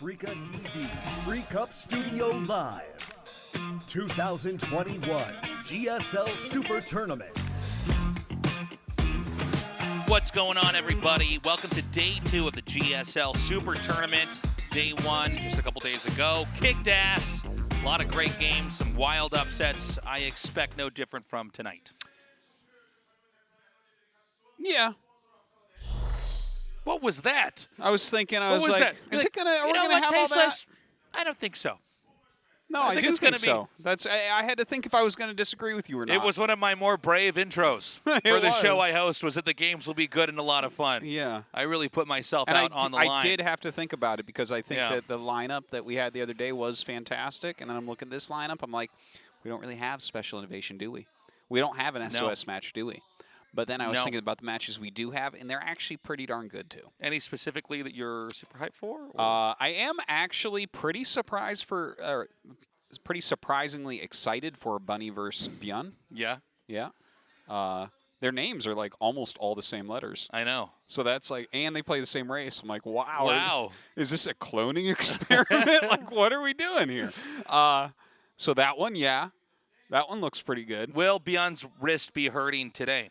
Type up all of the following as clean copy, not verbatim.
Africa TV, Free Cup Studio Live. 2021 GSL Super Tournament. What's going on, everybody? Welcome to day 2 of the GSL Super Tournament. Day 1, just a couple days ago, kicked ass. A lot of great games, some wild upsets. I expect no different from tonight. Yeah. What was that? I was thinking, What was like, that? is it gonna, are we You know gonna what, have all that? Tasteless? I don't think so. No, I I think do it's gonna think so. That's, I had to think if I was gonna disagree with you or not. It was one of my more brave intros for the show I host, was that the games will be good and a lot of fun. Yeah. I really put myself And out on the line. I did have to think about it because I think Yeah. that the lineup that we had the other day was fantastic. And then I'm looking at this lineup, I'm like, we don't really have special innovation, do we? We don't have an SOS match, do we? But then I was thinking about the matches we do have, and they're actually pretty darn good, too. Any specifically that you're super hyped for? I am actually pretty surprised for, pretty surprisingly excited for Bunny versus ByuN. Yeah. Yeah. Their names are like almost all the same letters. I know. So that's like, and they play the same race. I'm like, wow. Wow. Is this a cloning experiment? Like, what are we doing here? So that one, yeah. That one looks pretty good. Will ByuN's wrist be hurting today?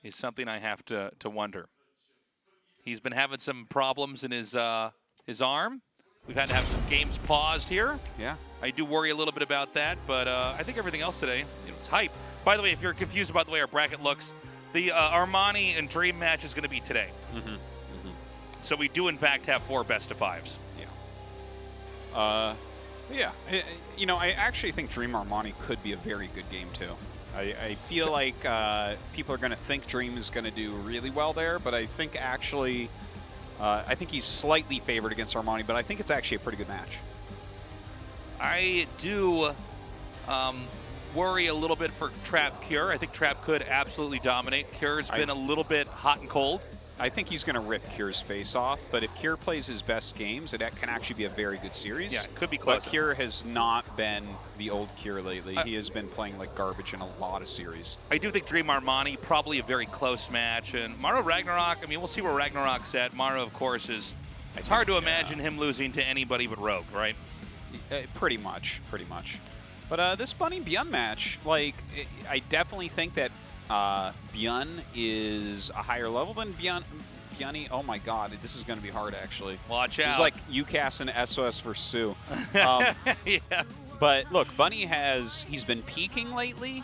Is something I have to wonder. He's been having some problems in his arm. We've had to have some games paused here. Yeah. I do worry a little bit about that, but I think everything else today, it's hype. By the way, if you're confused about the way our bracket looks, the Armani and Dream match is going to be today. So we do, in fact, have 4 best-of-5s. Yeah. Yeah. You know, I actually think Dream Armani could be a very good game, too. I feel like people are going to think Dream is going to do really well there, but I think actually, I think he's slightly favored against Armani, but I think it's actually a pretty good match. I do worry a little bit for Trap Cure. I think Trap could absolutely dominate. Cure's been a little bit hot and cold. I think he's going to rip Cure's face off, but if Cure plays his best games, it can actually be a very good series. Yeah, it could be close. But Cure has not been the old Cure lately. He has been playing like garbage in a lot of series. I do think Dream Armani, probably a very close match. And Maru RagnaroK, I mean, we'll see where RagnaroK's at. Maru, of course, it's hard to imagine him losing to anybody but Rogue, right? Pretty much. But this Bunny ByuN match, like, I definitely think that ByuN is a higher level than ByuN. Oh my God, this is going to be hard actually. Watch out. It's like UCAS and SOS for Sue. Yeah. But look, Bunny he's been peaking lately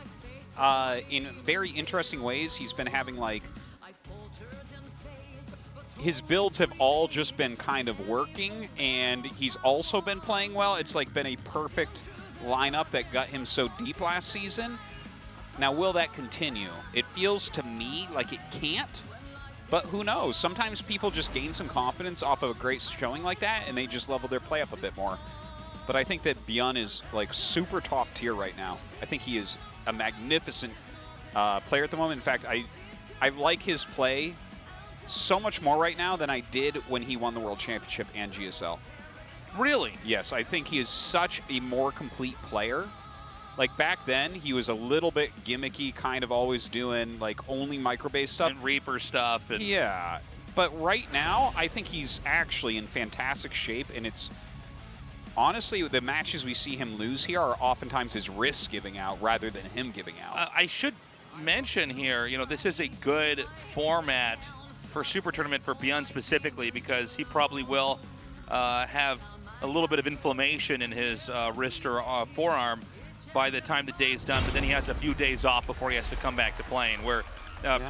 in very interesting ways. He's been having like, his builds have all just been kind of working, and he's also been playing well. It's like been a perfect lineup that got him so deep last season. Now, will that continue? It feels to me like it can't, but who knows? Sometimes people just gain some confidence off of a great showing like that, and they just level their play up a bit more. But I think that ByuN is like super top tier right now. I think he is a magnificent player at the moment. In fact, I like his play so much more right now than I did when he won the World Championship and GSL. Really? Yes, I think he is such a more complete player. Like, back then, he was a little bit gimmicky, kind of always doing, like, only micro-based stuff. And Reaper stuff. And yeah. But right now, I think he's actually in fantastic shape, and it's... Honestly, the matches we see him lose here are oftentimes his wrists giving out rather than him giving out. I should mention here, you know, this is a good format for Super Tournament for ByuN specifically, because he probably will have a little bit of inflammation in his wrist or forearm by the time the day's done, but then he has a few days off before he has to come back to playing, where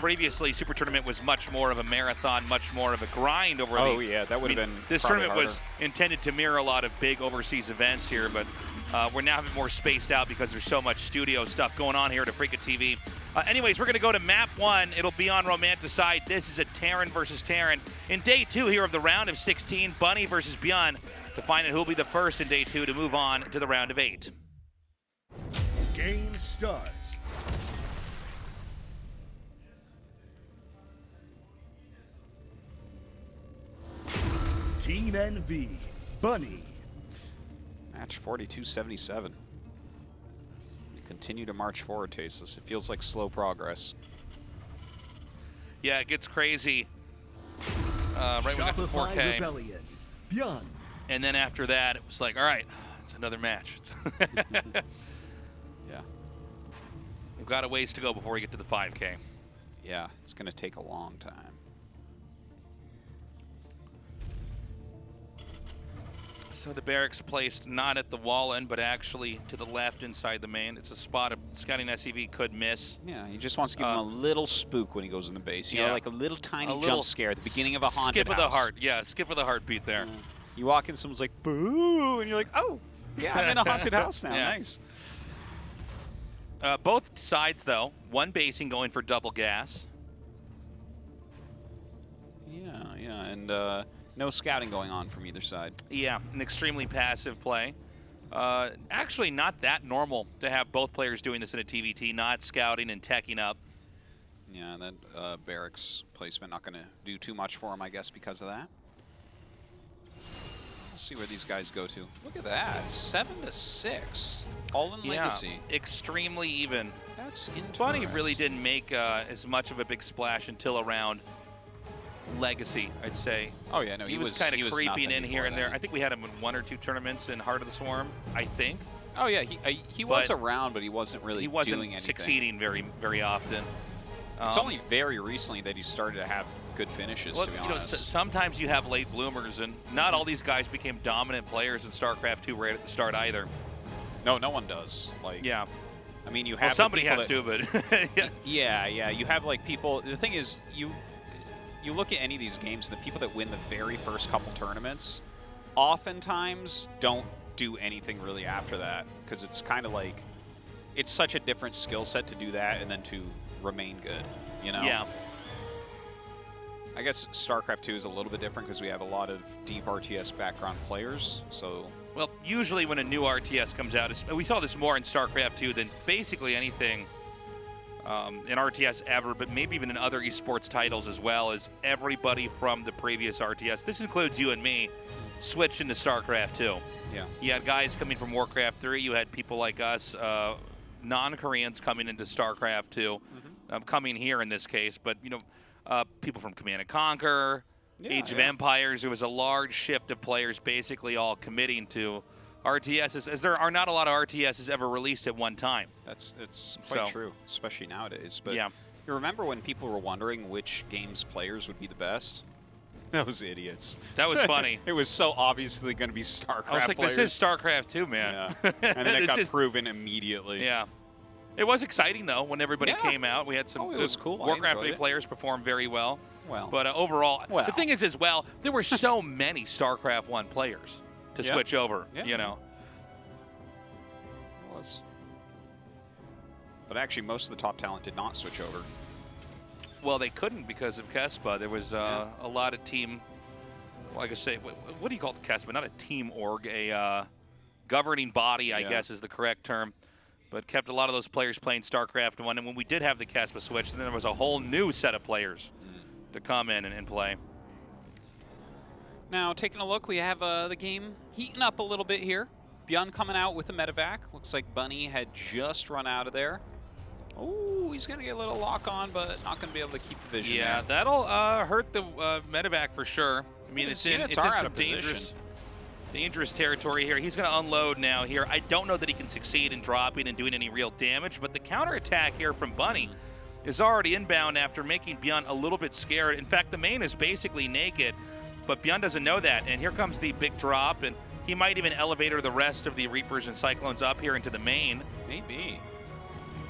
previously Super Tournament was much more of a marathon, much more of a grind over that would have been this tournament harder. was intended to mirror a lot of big overseas events here, but we're now having more spaced out because there's so much studio stuff going on here at Africa TV. Anyways, we're going to go to map 1. It'll be on Romanticide. This is a Terran versus Terran. In day 2 here of the round of 16, Bunny versus ByuN, to find out who'll be the first in day 2 to move on to the round of 8. Game starts. Team NV, Bunny. Match 42-77. We continue to march forward, Tasteless. It feels like slow progress. Yeah, it gets crazy right when we got to Shopify 4K. Rebellion, ByuN And then after that, it was like, all right, it's another match. Yeah. We've got a ways to go before we get to the 5K. Yeah, it's going to take a long time. So the barracks placed not at the wall end, but actually to the left inside the main. It's a spot a scouting SCV could miss. Yeah, he just wants to give him a little spook when he goes in the base. You yeah. know, like a little tiny little jump scare at the beginning of a haunted skip of the house. heart. Yeah, skip of the heartbeat there. You walk in, someone's like, boo, and you're like, oh, yeah, I'm in a haunted house now. Yeah. Nice. Both sides, though, one basing going for double gas. Yeah, and no scouting going on from either side. Yeah, an extremely passive play. Actually, not that normal to have both players doing this in a TVT, not scouting and teching up. Yeah, that barracks placement not going to do too much for him, I guess, because of that. Let's see where these guys go to. Look at that, 7-6, all in Legacy. Extremely even. That's interesting. Bunny really didn't make as much of a big splash until around Legacy, I'd say. Oh yeah, no, he was kind of creeping in here and there. I think we had him in 1 or 2 tournaments in Heart of the Swarm, I think. Oh yeah, he was around, but he wasn't really doing anything. Succeeding very often. It's only very recently that he started to have good finishes, to be honest. Sometimes you have late bloomers, and not all these guys became dominant players in StarCraft 2 right at the start either. No one does. Like, yeah. I mean, you have somebody has to, but yeah. You have like people. The thing is, you look at any of these games, the people that win the very first couple tournaments, oftentimes don't do anything really after that, because it's kind of like it's such a different skill set to do that and then to remain good. You know? Yeah. I guess StarCraft 2 is a little bit different because we have a lot of deep RTS background players. So. Well, usually when a new RTS comes out, we saw this more in StarCraft 2 than basically anything in RTS ever, but maybe even in other esports titles as well, is everybody from the previous RTS, this includes you and me, switched into StarCraft 2. Yeah. You had guys coming from Warcraft 3. You had people like us, non-Koreans, coming into StarCraft 2, coming here in this case, but people from Command & Conquer, Age of Empires. There was a large shift of players basically all committing to RTSs, as there are not a lot of RTSs ever released at one time. It's quite true, especially nowadays. But yeah. You remember when people were wondering which game's players would be the best? Those idiots. That was funny. It was so obviously going to be StarCraft I was like, players. this is StarCraft 2, man. Yeah. And then it got proven immediately. Yeah. It was exciting, though, when everybody came out. We had some good cool. Warcraft 3 players perform very well. Well. But overall, the thing is as well, there were so many StarCraft 1 players to switch over, you know. It was. But actually, most of the top talent did not switch over. Well, they couldn't because of KESPA. There was a lot of team, like I say, what do you call it, KESPA? Not a team org, a governing body, I guess is the correct term. But kept a lot of those players playing StarCraft 1. And when we did have the KESPA switch, then there was a whole new set of players to come in and play. Now, taking a look, we have the game heating up a little bit here. ByuN coming out with a medevac. Looks like Bunny had just run out of there. Oh, he's going to get a little lock on, but not going to be able to keep the vision. Yeah, there. that'll hurt the medevac for sure. I mean, it's in some dangerous territory here. He's going to unload now here. I don't know that he can succeed in dropping and doing any real damage, but the counterattack here from Bunny is already inbound after making ByuN a little bit scared. In fact, the main is basically naked, but ByuN doesn't know that. And here comes the big drop, and he might even elevator the rest of the Reapers and Cyclones up here into the main. Maybe.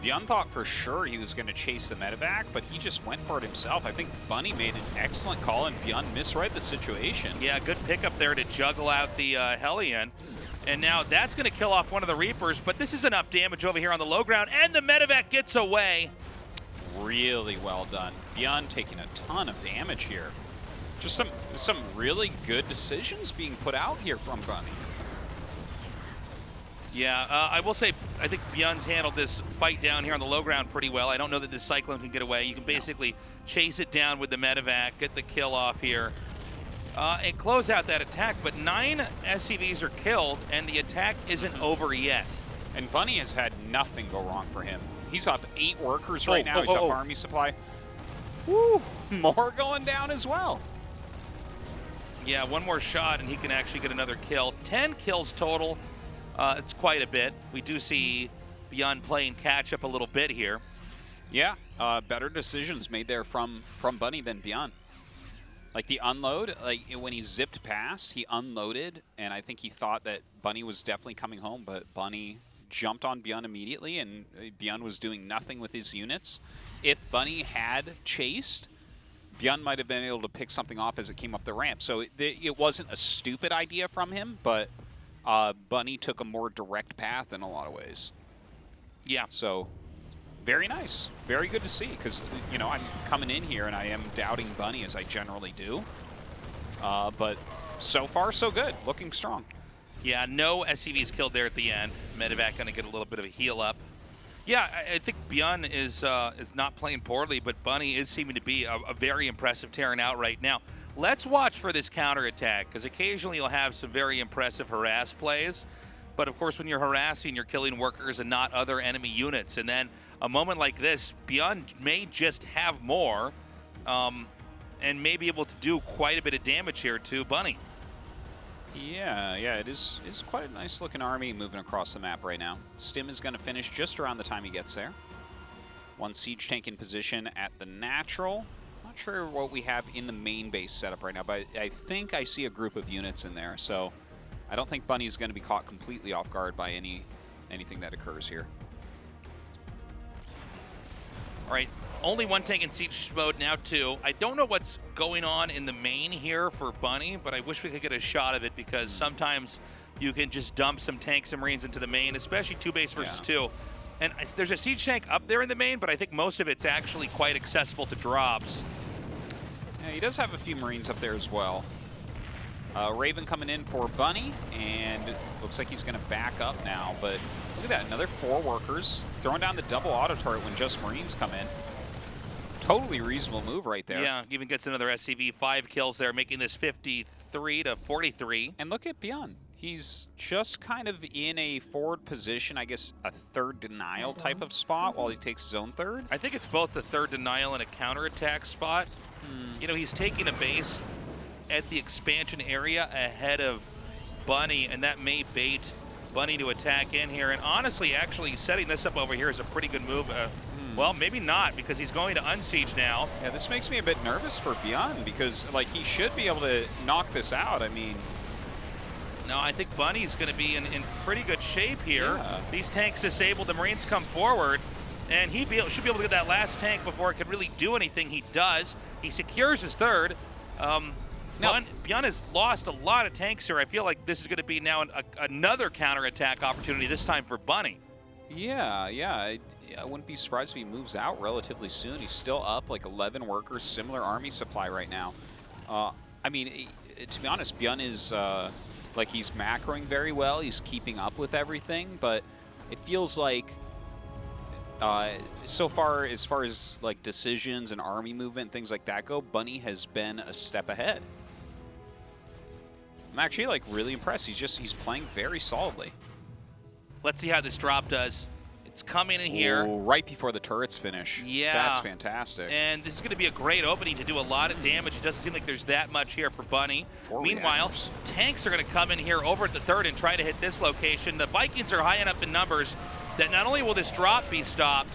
ByuN thought for sure he was going to chase the medevac, but he just went for it himself. I think Bunny made an excellent call, and ByuN misread the situation. Yeah, good pickup there to juggle out the Hellion. And now that's going to kill off one of the Reapers, but this is enough damage over here on the low ground, and the medevac gets away. Really well done. ByuN taking a ton of damage here. Just some really good decisions being put out here from Bunny. Yeah, I will say, I think ByuN's handled this fight down here on the low ground pretty well. I don't know that this Cyclone can get away. You can basically chase it down with the medevac, get the kill off here, and close out that attack. But 9 SCVs are killed, and the attack isn't over yet. And Bunny has had nothing go wrong for him. He's up 8 workers right now. He's up army supply. Woo! More going down as well. Yeah, one more shot and he can actually get another kill. 10 kills total. It's quite a bit. We do see ByuN playing catch up a little bit here. Yeah, better decisions made there from Bunny than ByuN. Like the unload, like when he zipped past, he unloaded, and I think he thought that Bunny was definitely coming home, but Bunny jumped on ByuN immediately, and ByuN was doing nothing with his units. If Bunny had chased, ByuN might have been able to pick something off as it came up the ramp. So it wasn't a stupid idea from him, but Bunny took a more direct path in a lot of ways. Yeah. So very nice. Very good to see, because, you know, I'm coming in here and I am doubting Bunny, as I generally do. But so far, so good. Looking strong. Yeah, no SCVs killed there at the end. Medevac going to get a little bit of a heal up. Yeah, I think ByuN is not playing poorly, but Bunny is seeming to be a very impressive Terran out right now. Let's watch for this counterattack, because occasionally you'll have some very impressive harass plays. But of course, when you're harassing, you're killing workers and not other enemy units. And then a moment like this, ByuN may just have more and may be able to do quite a bit of damage here to Bunny. Yeah, it is quite a nice looking army moving across the map right now. Stim is going to finish just around the time he gets there. One siege tank in position at the natural. Not sure what we have in the main base setup right now, but I think I see a group of units in there, so I don't think Bunny's going to be caught completely off guard by anything that occurs here. All right, only one tank in siege mode, now two. I don't know what's going on in the main here for Bunny, but I wish we could get a shot of it, because sometimes you can just dump some tanks and Marines into the main, especially two base versus two. And there's a siege tank up there in the main, but I think most of it's actually quite accessible to drops. Yeah, he does have a few Marines up there as well. Raven coming in for Bunny, and looks like he's going to back up now, but look at that, another 4 workers, throwing down the double auto turret when just Marines come in. Totally reasonable move right there. Yeah, even gets another SCV, 5 kills there, making this 53 to 43. And look at ByuN. He's just kind of in a forward position, I guess a third denial type of spot while he takes his own third. I think it's both a third denial and a counterattack spot. You know, he's taking a base at the expansion area ahead of Bunny, and that may bait Bunny to attack in here. And honestly, actually setting this up over here is a pretty good move. Well, maybe not, because he's going to unsiege now. Yeah, this makes me a bit nervous for ByuN, because like he should be able to knock this out. I mean, no, I think Bunny's going to be in pretty good shape here. Yeah. These tanks disabled, the Marines come forward, and he should be able to get that last tank before it can really do anything. He does. He secures his third. ByuN has lost a lot of tanks here. I feel like this is going to be now another counterattack opportunity, this time for Bunny. Yeah. I wouldn't be surprised if he moves out relatively soon. He's still up like 11 workers, similar army supply right now. I mean, to be honest, ByuN is like he's macroing very well. He's keeping up with everything, but it feels like so far as like decisions and army movement and things like that go, Bunny has been a step ahead. I'm actually like really impressed. He's playing very solidly. Let's see how this drop does. It's coming in here. Ooh, right before the turrets finish. Yeah. That's fantastic. And this is going to be a great opening to do a lot of damage. It doesn't seem like there's that much here for Bunny. Meanwhile, tanks are going to come in here over at the third and try to hit this location. The Vikings are high enough in numbers that not only will this drop be stopped,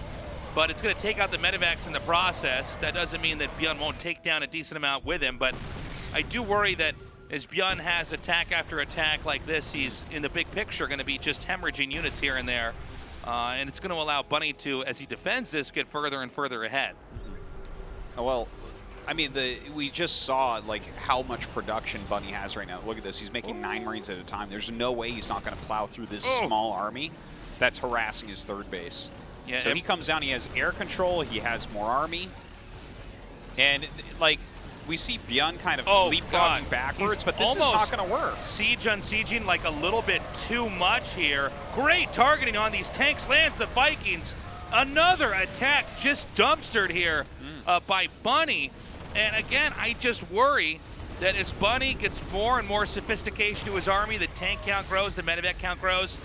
but it's going to take out the medevacs in the process. That doesn't mean that ByuN won't take down a decent amount with him, but I do worry that as ByuN has attack after attack like this, he's, in the big picture, going to be just hemorrhaging units here and there. And it's going to allow Bunny to, as he defends this, get further and further ahead. Well, I mean, we just saw like how much production Bunny has right now. Look at this. He's making 9 Marines at a time. There's no way he's not going to plow through this small army that's harassing his third base. Yeah, so he comes down. He has air control. He has more army. And, like, we see ByuN kind of leapfrogging backwards, but this is not going to work. Siege unsieging like a little bit too much here. Great targeting on these tanks lands the Vikings. Another attack just dumpstered here by Bunny. And again, I just worry that as Bunny gets more and more sophistication to his army, the tank count grows, the medevac count grows,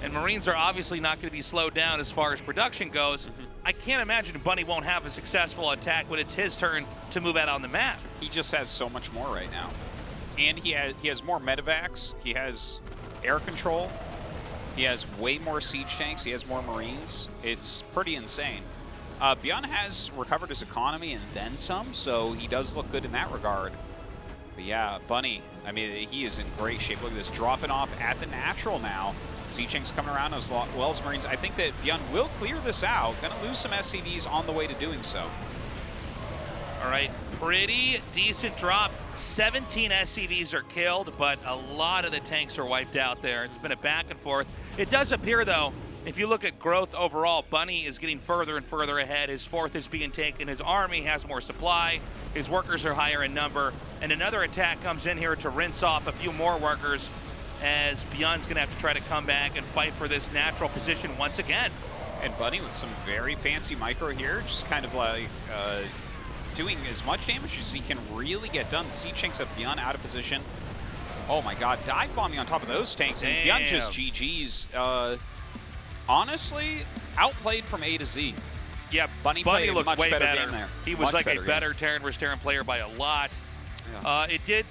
and Marines are obviously not going to be slowed down as far as production goes. I can't imagine Bunny won't have a successful attack when it's his turn to move out on the map. He just has so much more right now. And he has more medevacs. He has air control. He has way more siege tanks. He has more Marines. It's pretty insane. ByuN has recovered his economy and then some, so he does look good in that regard. But yeah, Bunny, I mean, he is in great shape. Look at this, dropping off at the natural now. Siege tanks coming around as well as Marines. I think that ByuN will clear this out. Gonna lose some SCVs on the way to doing so. All right, pretty decent drop. 17 SCVs are killed, but a lot of the tanks are wiped out there. It's been a back and forth. It does appear, though, if you look at growth overall, Bunny is getting further and further ahead. His 4th is being taken. His army has more supply. His workers are higher in number. And another attack comes in here to rinse off a few more workers, as ByuN's going to have to try to come back and fight for this natural position once again. And Bunny with some very fancy micro here, just kind of like doing as much damage as he can really get done. The siege tanks of ByuN out of position. Oh my god, dive bombing on top of those tanks, and ByuN just GG's. Honestly, outplayed from A to Z. Yeah, Bunny played looked much way better better. game there. He was Much like a better game. Terran vs. Terran player by a lot. Yeah. It did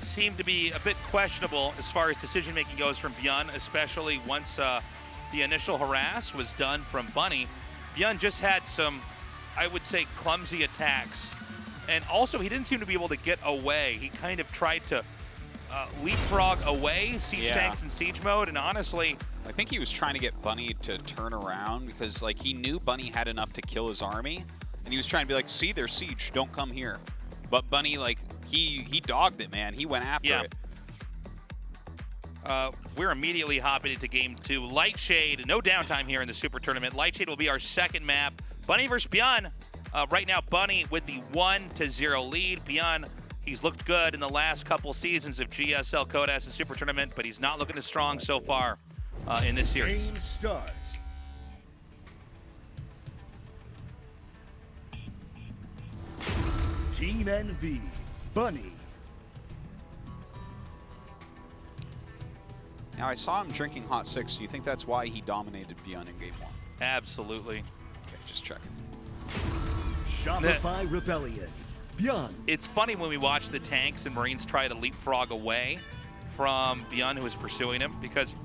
seem to be a bit questionable as far as decision-making goes from ByuN, especially once the initial harass was done from Bunny. ByuN just had some, I would say, clumsy attacks. And also, he didn't seem to be able to get away. He kind of tried to leapfrog away siege tanks in siege mode, and honestly, I think he was trying to get Bunny to turn around because, like, he knew Bunny had enough to kill his army, and he was trying to be like, see, there's siege, don't come here. But Bunny, like, he dogged it, man. He went after it. We're immediately hopping into game 2. Lightshade, no downtime here in the Super Tournament. Lightshade will be our second map. Bunny versus ByuN. Right now, Bunny with the 1-0 lead. ByuN, he's looked good in the last couple seasons of GSL Kodas and Super Tournament, but he's not looking as strong so far in this series. Game starts. Team NV, Bunny. Now, I saw him drinking Hot 6. Do you think that's why he dominated ByuN in game 1? Absolutely. Okay, just checking. Shopify Rebellion, ByuN. It's funny when we watch the tanks and Marines try to leapfrog away from ByuN, who was pursuing him, because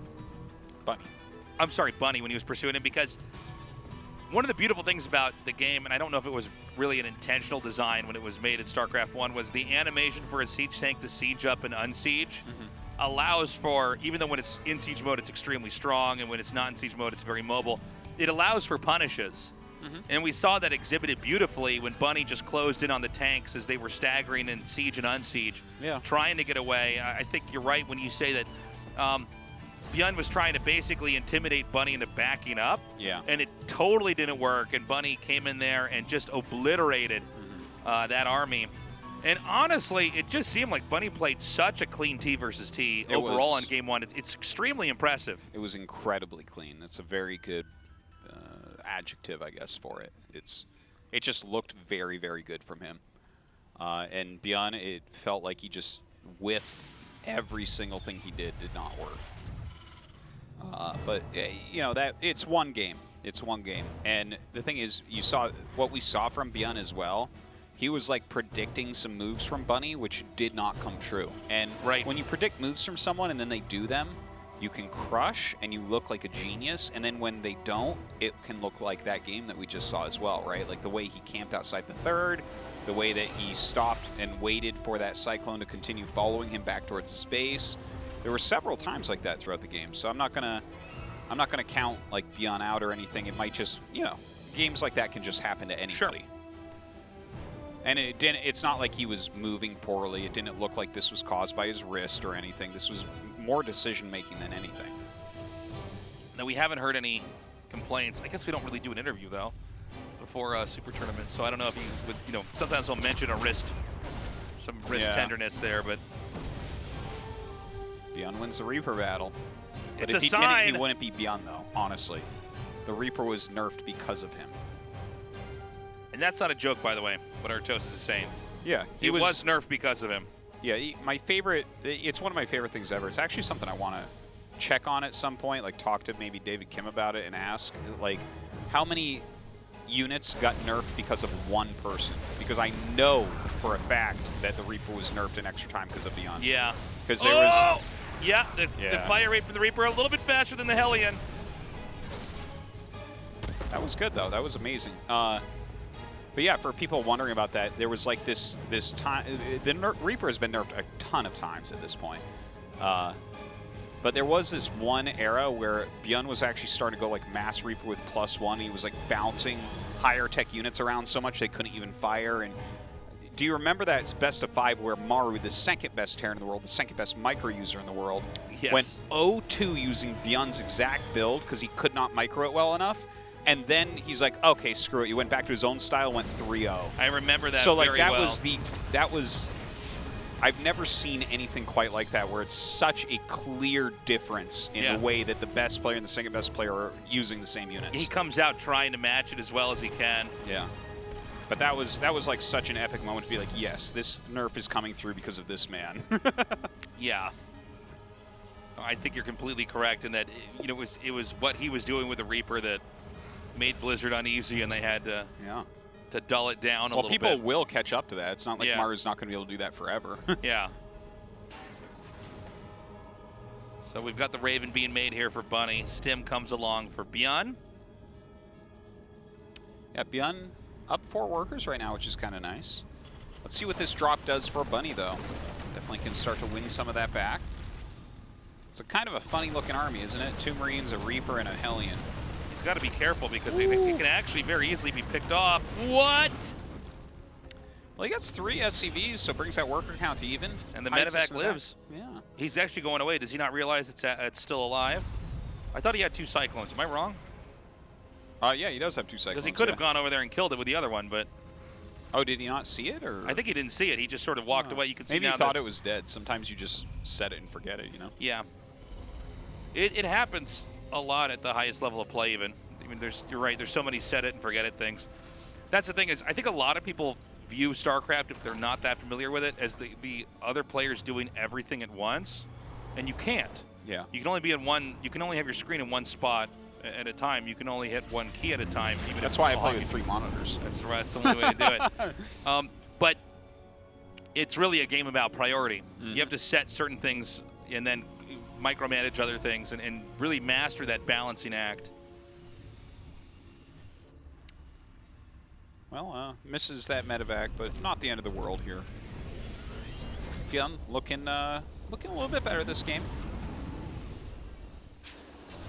Bunny, when he was pursuing him, because one of the beautiful things about the game, and I don't know if it was really an intentional design when it was made in StarCraft 1, was the animation for a siege tank to siege up and unsiege allows for, even though when it's in siege mode it's extremely strong, and when it's not in siege mode it's very mobile, it allows for punishes. And we saw that exhibited beautifully when Bunny just closed in on the tanks as they were staggering in siege and unsiege, trying to get away. I think you're right when you say that ByuN was trying to basically intimidate Bunny into backing up, and it totally didn't work, and Bunny came in there and just obliterated that army. And honestly, it just seemed like Bunny played such a clean T versus T overall in game 1. It's extremely impressive. It was incredibly clean. That's a very good adjective, I guess, for it. It just looked very, very good from him. And ByuN, it felt like he just whiffed every single thing he did not work. But you know, that it's one game. It's one game. And the thing is, you saw what we saw from ByuN as well. He was like predicting some moves from Bunny, which did not come true. And when you predict moves from someone and then they do them, you can crush and you look like a genius. And then when they don't, it can look like that game that we just saw as well, right? Like the way he camped outside the third, the way that he stopped and waited for that Cyclone to continue following him back towards his base. There were several times like that throughout the game. So I'm not gonna count like ByuN out or anything. It might just, you know, games like that can just happen to anybody. And it's not like he was moving poorly. It didn't look like this was caused by his wrist or anything. This was more decision-making than anything. Now, we haven't heard any complaints. I guess we don't really do an interview, though, before Super Tournament. So I don't know if he would, you know, sometimes he'll mention a wrist, some wrist tenderness there, but ByuN wins the Reaper battle. But it's if he sign. didn't, he wouldn't be ByuN, though, honestly. The Reaper was nerfed because of him. And that's not a joke, by the way, what Artosis is saying. Yeah. He was nerfed because of him. Yeah, my favorite, it's one of my favorite things ever. It's actually something I want to check on at some point, like talk to maybe David Kim about it and ask, like, how many units got nerfed because of one person? Because I know for a fact that the Reaper was nerfed in extra time because of ByuN. Yeah. Because there was... Yeah, the fire rate from the Reaper a little bit faster than the Hellion. That was good, though. That was amazing. But yeah, for people wondering about that, there was like this time... The Reaper has been nerfed a ton of times at this point. But there was this one era where ByuN was actually starting to go like mass Reaper with +1. He was like bouncing higher tech units around so much they couldn't even fire. And do you remember that it's best of 5 where Maru, the second best Terran in the world, the second best micro user in the world, went 0-2 using ByuN's exact build because he could not micro it well enough. And then he's like, okay, screw it. He went back to his own style, went 3-0. I remember that. So like very that well. was I've never seen anything quite like that where it's such a clear difference in the way that the best player and the second best player are using the same units. He comes out trying to match it as well as he can. Yeah. But that was like such an epic moment to be like, yes, this nerf is coming through because of this man. Yeah. I think you're completely correct in that it was what he was doing with the Reaper that made Blizzard uneasy, and they had to dull it down a little bit. Well, people will catch up to that. It's not like Maru's not going to be able to do that forever. Yeah. So we've got the Raven being made here for Bunny. Stim comes along for ByuN. Yeah, ByuN up 4 workers right now, which is kind of nice. Let's see what this drop does for Bunny, though. Definitely can start to win some of that back. It's a kind of a funny-looking army, isn't it? 2 Marines, a Reaper, and a Hellion. He's got to be careful because he can actually very easily be picked off. What? Well, he gets 3 SCVs, so brings that worker count to even. And the medevac lives. Yeah. He's actually going away. Does he not realize it's still alive? I thought he had 2 Cyclones. Am I wrong? Yeah, he does have 2 Cyclones. Because he could have gone over there and killed it with the other one, but... Oh, did he not see it? Or I think he didn't see it. He just sort of walked away. You can see maybe now he thought it was dead. Sometimes you just set it and forget it, you know? Yeah. It happens a lot at the highest level of play, even. I mean, you're right. There's so many set it and forget it things. That's the thing is, I think a lot of people view StarCraft, if they're not that familiar with it, as the other players doing everything at once, and you can't. Yeah. You can only be in one. You can only have your screen in one spot at a time. You can only hit 1 key at a time. Even that's why I play with 3 monitors. That's right. That's the only way to do it. But it's really a game about priority. You have to set certain things and then micromanage other things and really master that balancing act. Well, misses that medevac, but not the end of the world here. ByuN looking a little bit better this game.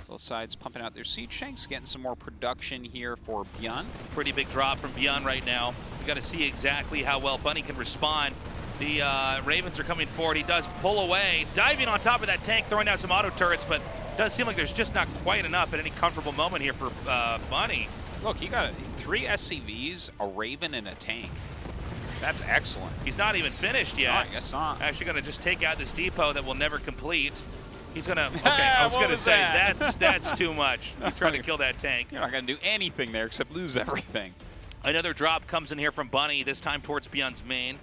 Both sides pumping out their siege tanks, getting some more production here for ByuN. Pretty big drop from ByuN right now. We got to see exactly how well Bunny can respond. The Ravens are coming forward. He does pull away, diving on top of that tank, throwing out some auto turrets, but it does seem like there's just not quite enough at any comfortable moment here for Bunny. Look, he got 3 SCVs, a Raven, and a tank. That's excellent. He's not even finished yet. No, I guess not. Actually going to just take out this depot that will never complete. He's going to, okay, I was going to say, that's too much. You're trying to kill that tank. You're not going to do anything there except lose everything. Another drop comes in here from Bunny, this time towards ByuN's main.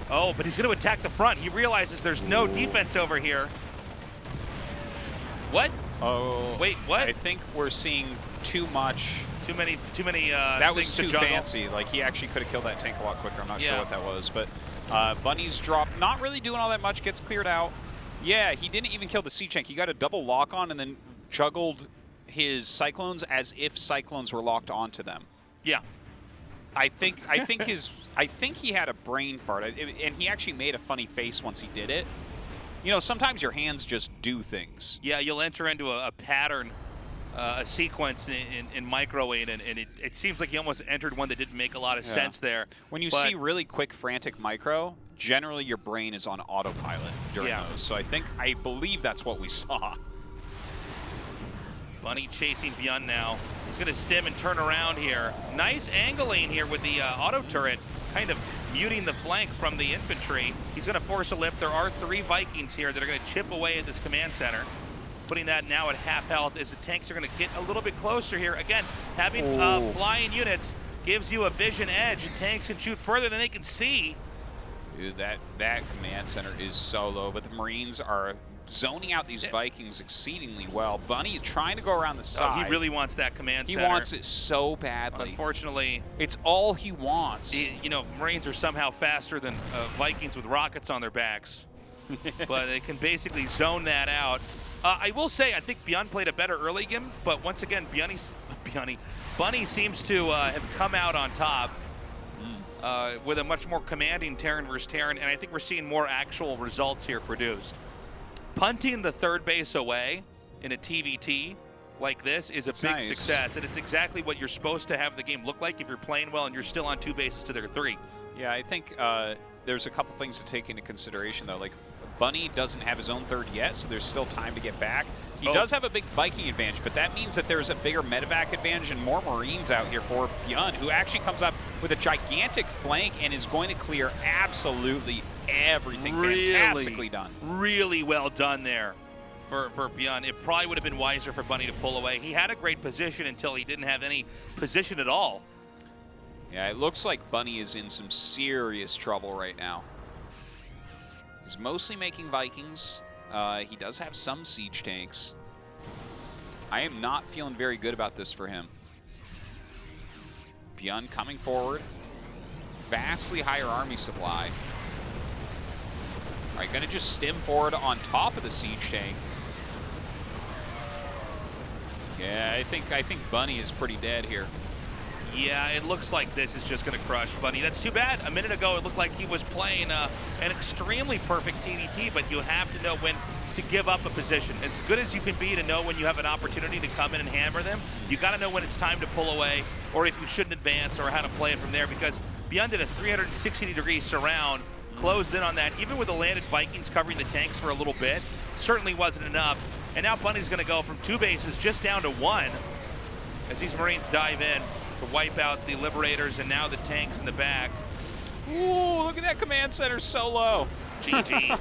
Oh, but he's going to attack the front. He realizes there's no defense over here. What? Oh. Wait, what? I think we're seeing too much. Too many that was things too to juggle. fancy. Like, he actually could have killed that tank a lot quicker. I'm not sure what that was. But Bunny's drop, not really doing all that much, gets cleared out. Yeah, he didn't even kill the siege tank. He got a double lock on and then juggled his Cyclones as if Cyclones were locked onto them. Yeah. I think he had a brain fart, and he actually made a funny face once he did it. You know, sometimes your hands just do things. Yeah, you'll enter into a pattern, a sequence in microwave, and it seems like you almost entered one that didn't make a lot of sense there. When you see really quick, frantic micro, generally your brain is on autopilot during those. So I believe that's what we saw. Bunny chasing ByuN now. He's going to stim and turn around here. Nice angling here with the auto turret, kind of muting the flank from the infantry. He's going to force a lift. There are 3 Vikings here that are going to chip away at this command center. Putting that now at half health as the tanks are going to get a little bit closer here. Again, having flying units gives you a vision edge, and tanks can shoot further than they can see. Dude, that command center is so low, but the Marines are zoning out these Vikings exceedingly well. Bunny trying to go around the side. Oh, he really wants that command center. He wants it so badly. Unfortunately, it's all he wants. You know, Marines are somehow faster than Vikings with rockets on their backs. But they can basically zone that out. I will say, I think ByuN played a better early game, but once again, Bunny seems to have come out on top with a much more commanding Terran versus Terran, and I think we're seeing more actual results here produced. Punting the third base away in a TVT like this is a big success, and it's exactly what you're supposed to have the game look like if you're playing well and you're still on 2 bases to their 3. Yeah, I think there's a couple things to take into consideration, though. Like, Bunny doesn't have his own third yet, so there's still time to get back. He does have a big Viking advantage, but that means that there's a bigger medevac advantage and more Marines out here for ByuN, who actually comes up with a gigantic flank and is going to clear absolutely everything. Fantastically done. Really well done there for ByuN. It probably would have been wiser for Bunny to pull away. He had a great position until he didn't have any position at all. Yeah, it looks like Bunny is in some serious trouble right now. He's mostly making Vikings. He does have some siege tanks. I am not feeling very good about this for him. ByuN coming forward. Vastly higher army supply. All right, gonna just stim forward on top of the siege tank. Yeah, I think Bunny is pretty dead here. Yeah, it looks like this is just going to crush Bunny. That's too bad. A minute ago, it looked like he was playing an extremely perfect TVT, but you have to know when to give up a position. As good as you can be to know when you have an opportunity to come in and hammer them, you got to know when it's time to pull away, or if you shouldn't advance, or how to play it from there, because ByuN did a 360-degree surround, closed in on that. Even with the landed Vikings covering the tanks for a little bit, certainly wasn't enough. And now Bunny's going to go from 2 bases just down to 1 as these Marines dive in to wipe out the Liberators and now the tanks in the back. Ooh, look at that command center so low. GG.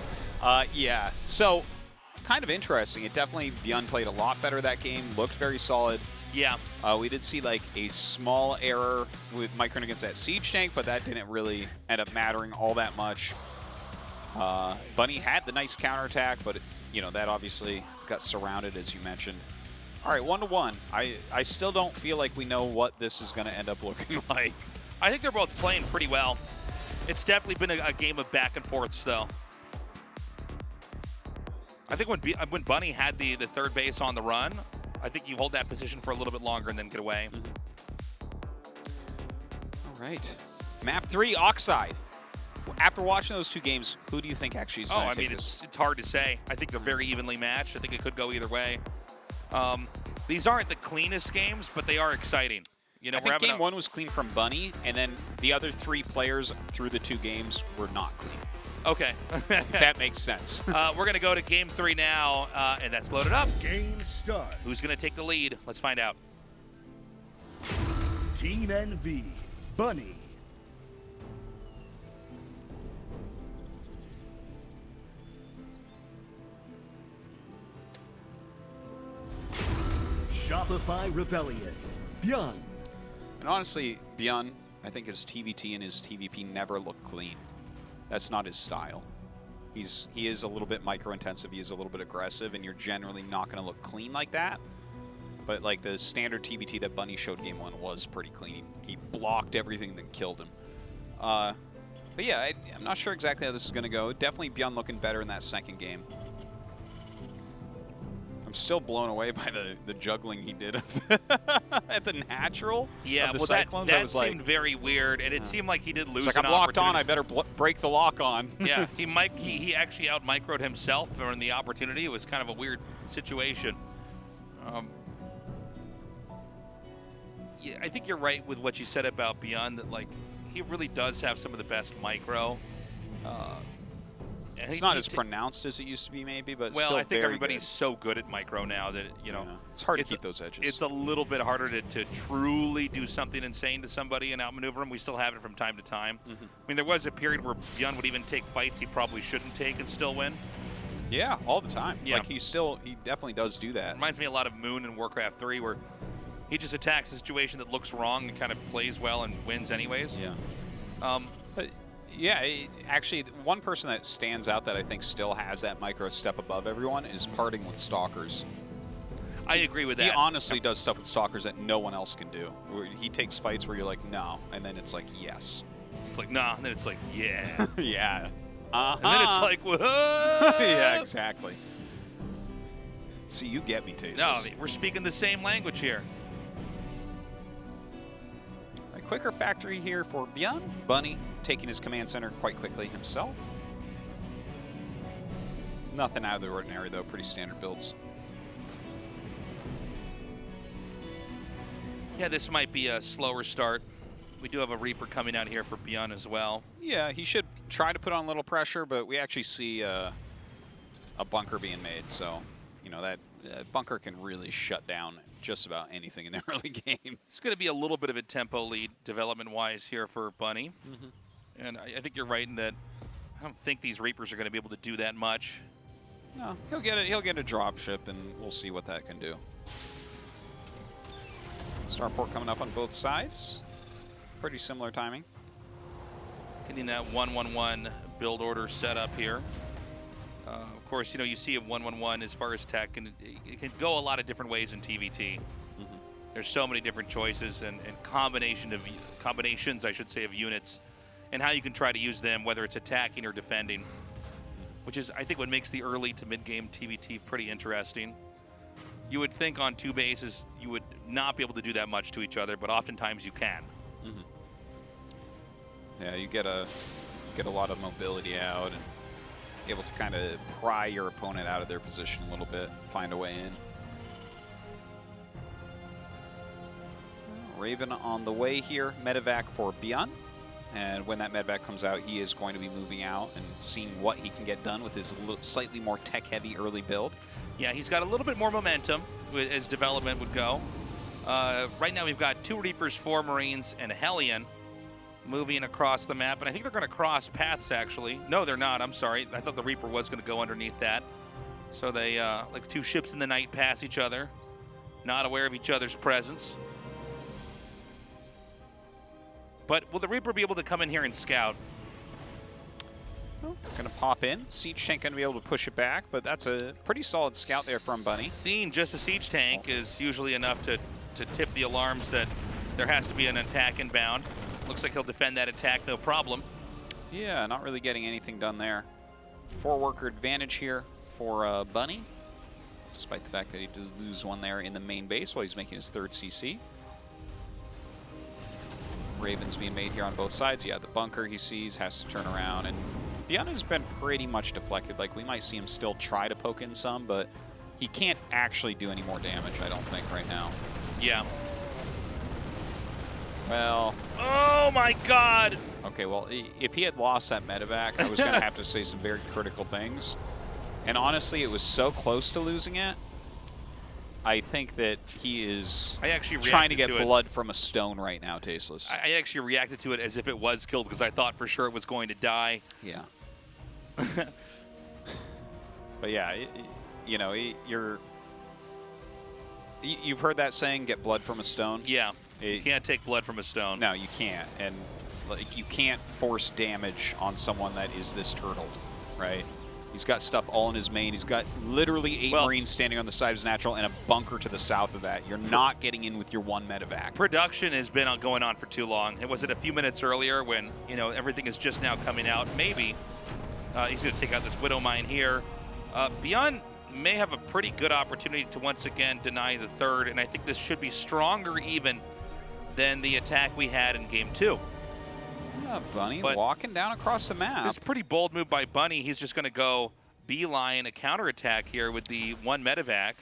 Yeah, so kind of interesting. It definitely, ByuN played a lot better that game, looked very solid. Yeah. We did see like a small error with Micron against that siege tank, but that didn't really end up mattering all that much. Bunny had the nice counterattack, but you know, that obviously got surrounded, as you mentioned. All right, 1-1. I still don't feel like we know what this is going to end up looking like. I think they're both playing pretty well. It's definitely been a game of back and forths, though. I think when Bunny had the third base on the run, I think you hold that position for a little bit longer and then get away. All right. Map 3, Oxide. After watching those 2 games, who do you think actually is going to take this? It's hard to say. I think they're very evenly matched. I think it could go either way. These aren't the cleanest games, but they are exciting. You know, I think game 1 was clean from Bunny, and then the other 3 players through the 2 games were not clean. Okay. That makes sense. We're going to go to game 3 now, and that's loaded up. Game start. Who's going to take the lead? Let's find out. Team NV, Bunny. Shopify Rebellion, ByuN. And honestly, ByuN, I think his TVT and his TVP never look clean. That's not his style. He is a little bit micro-intensive, he is a little bit aggressive, and you're generally not going to look clean like that. But like the standard TVT that Bunny showed game 1 was pretty clean. He blocked everything that killed him. But yeah, I'm not sure exactly how this is going to go. Definitely ByuN looking better in that second game. I'm still blown away by the juggling he did at the natural. Yeah, of the well, Cyclones. that seemed very weird, and it seemed like he did lose. It's like, I'm locked on. I better break the lock on. Yeah, he actually out microed himself during the opportunity. It was kind of a weird situation. Yeah, I think you're right with what you said about ByuN. That like he really does have some of the best micro. It's not as pronounced as it used to be, maybe, but well, still I think everybody's good. so good at micro now that you know it's hard to keep those edges. It's a little bit harder to truly do something insane to somebody and outmaneuver him. We still have it from time to time. I mean, there was a period where ByuN would even take fights he probably shouldn't take and still win. Yeah, all the time. Yeah. Like he definitely does do that. Reminds me a lot of Moon in Warcraft 3, where he just attacks a situation that looks wrong and kind of plays well and wins anyways. Yeah. But Yeah, actually, one person that stands out that I think still has that micro step above everyone is parting with Stalkers. I agree with that. He honestly does stuff with Stalkers that no one else can do. He takes fights where you're like, no, and then it's like, yes. It's like, nah, and then it's like, yeah. Yeah. And then it's like, whoa. Yeah, exactly. So you get me, Tasteless. No, I mean, we're speaking the same language here. A quicker factory here for ByuN. Bunny taking his command center quite quickly himself. Nothing out of the ordinary, though. Pretty standard builds. Yeah, this might be a slower start. We do have a Reaper coming out here for ByuN as well. Yeah, he should try to put on a little pressure, but we actually see a bunker being made. So, you know, that bunker can really shut down just about anything in the early game. It's going to be a little bit of a tempo lead development-wise here for Bunny. And I think you're right in that I don't think these Reapers are going to be able to do that much. No, he'll get a drop ship, and we'll see what that can do. Starport coming up on both sides. Pretty similar timing. Getting that 1-1-1 build order set up here. Of course, you know, you see a 1-1-1 as far as tech, and it can go a lot of different ways in TVT. There's so many different choices and combinations, I should say, of units, and how you can try to use them, whether it's attacking or defending, which is, I think, what makes the early to mid-game TVT pretty interesting. You would think on two bases you would not be able to do that much to each other, but oftentimes you can. Yeah, you get a lot of mobility out and able to kind of pry your opponent out of their position a little bit, find a way in. Raven on the way here, medevac for ByuN. And when that medevac comes out, he is going to be moving out and seeing what he can get done with his slightly more tech-heavy early build. Yeah, he's got a little bit more momentum as development would go. Right now we've got 2 Reapers, 4 Marines, and a Hellion moving across the map, and I think they're going to cross paths, actually. No, they're not. I'm sorry. I thought the Reaper was going to go underneath that. So they, like 2 ships in the night, pass each other, not aware of each other's presence. But will the Reaper be able to come in here and scout? Going to pop in. Siege Tank going to be able to push it back, but that's a pretty solid scout there from Bunny. Seeing just a Siege Tank is usually enough to tip the alarms that there has to be an attack inbound. Looks like he'll defend that attack, no problem. Yeah, not really getting anything done there. 4-worker advantage here for Bunny, despite the fact that he did lose one there in the main base while he's making his 3rd CC. Ravens being made here on both sides. Yeah, the bunker he sees has to turn around, and ByuN has been pretty much deflected. Like, we might see him still try to poke in some, but he can't actually do any more damage, I don't think, right now. Yeah. Well... Oh, my God! Okay, well, if he had lost that medevac, I was going to have to say some very critical things. And honestly, it was so close to losing it. I think that he is trying to get blood from a stone right now, Tasteless. I actually reacted to it as if it was killed because I thought for sure it was going to die. Yeah. But yeah, you know, you've heard that saying, get blood from a stone? Yeah. You can't take blood from a stone. No, you can't. And like, you can't force damage on someone that is this turtled, right? He's got stuff all in his main. He's got literally 8 Marines standing on the side of his natural and a bunker to the south of that. You're not getting in with your 1 medevac. Production has been going on for too long. Was it a few minutes earlier when, you know, everything is just now coming out? Maybe. He's going to take out this Widow Mine here. ByuN may have a pretty good opportunity to once again deny the 3rd, and I think this should be stronger even than the attack we had in Game 2. Yeah, Bunny walking down across the map. It's a pretty bold move by Bunny. He's just going to go beeline a counterattack here with the 1 medevac.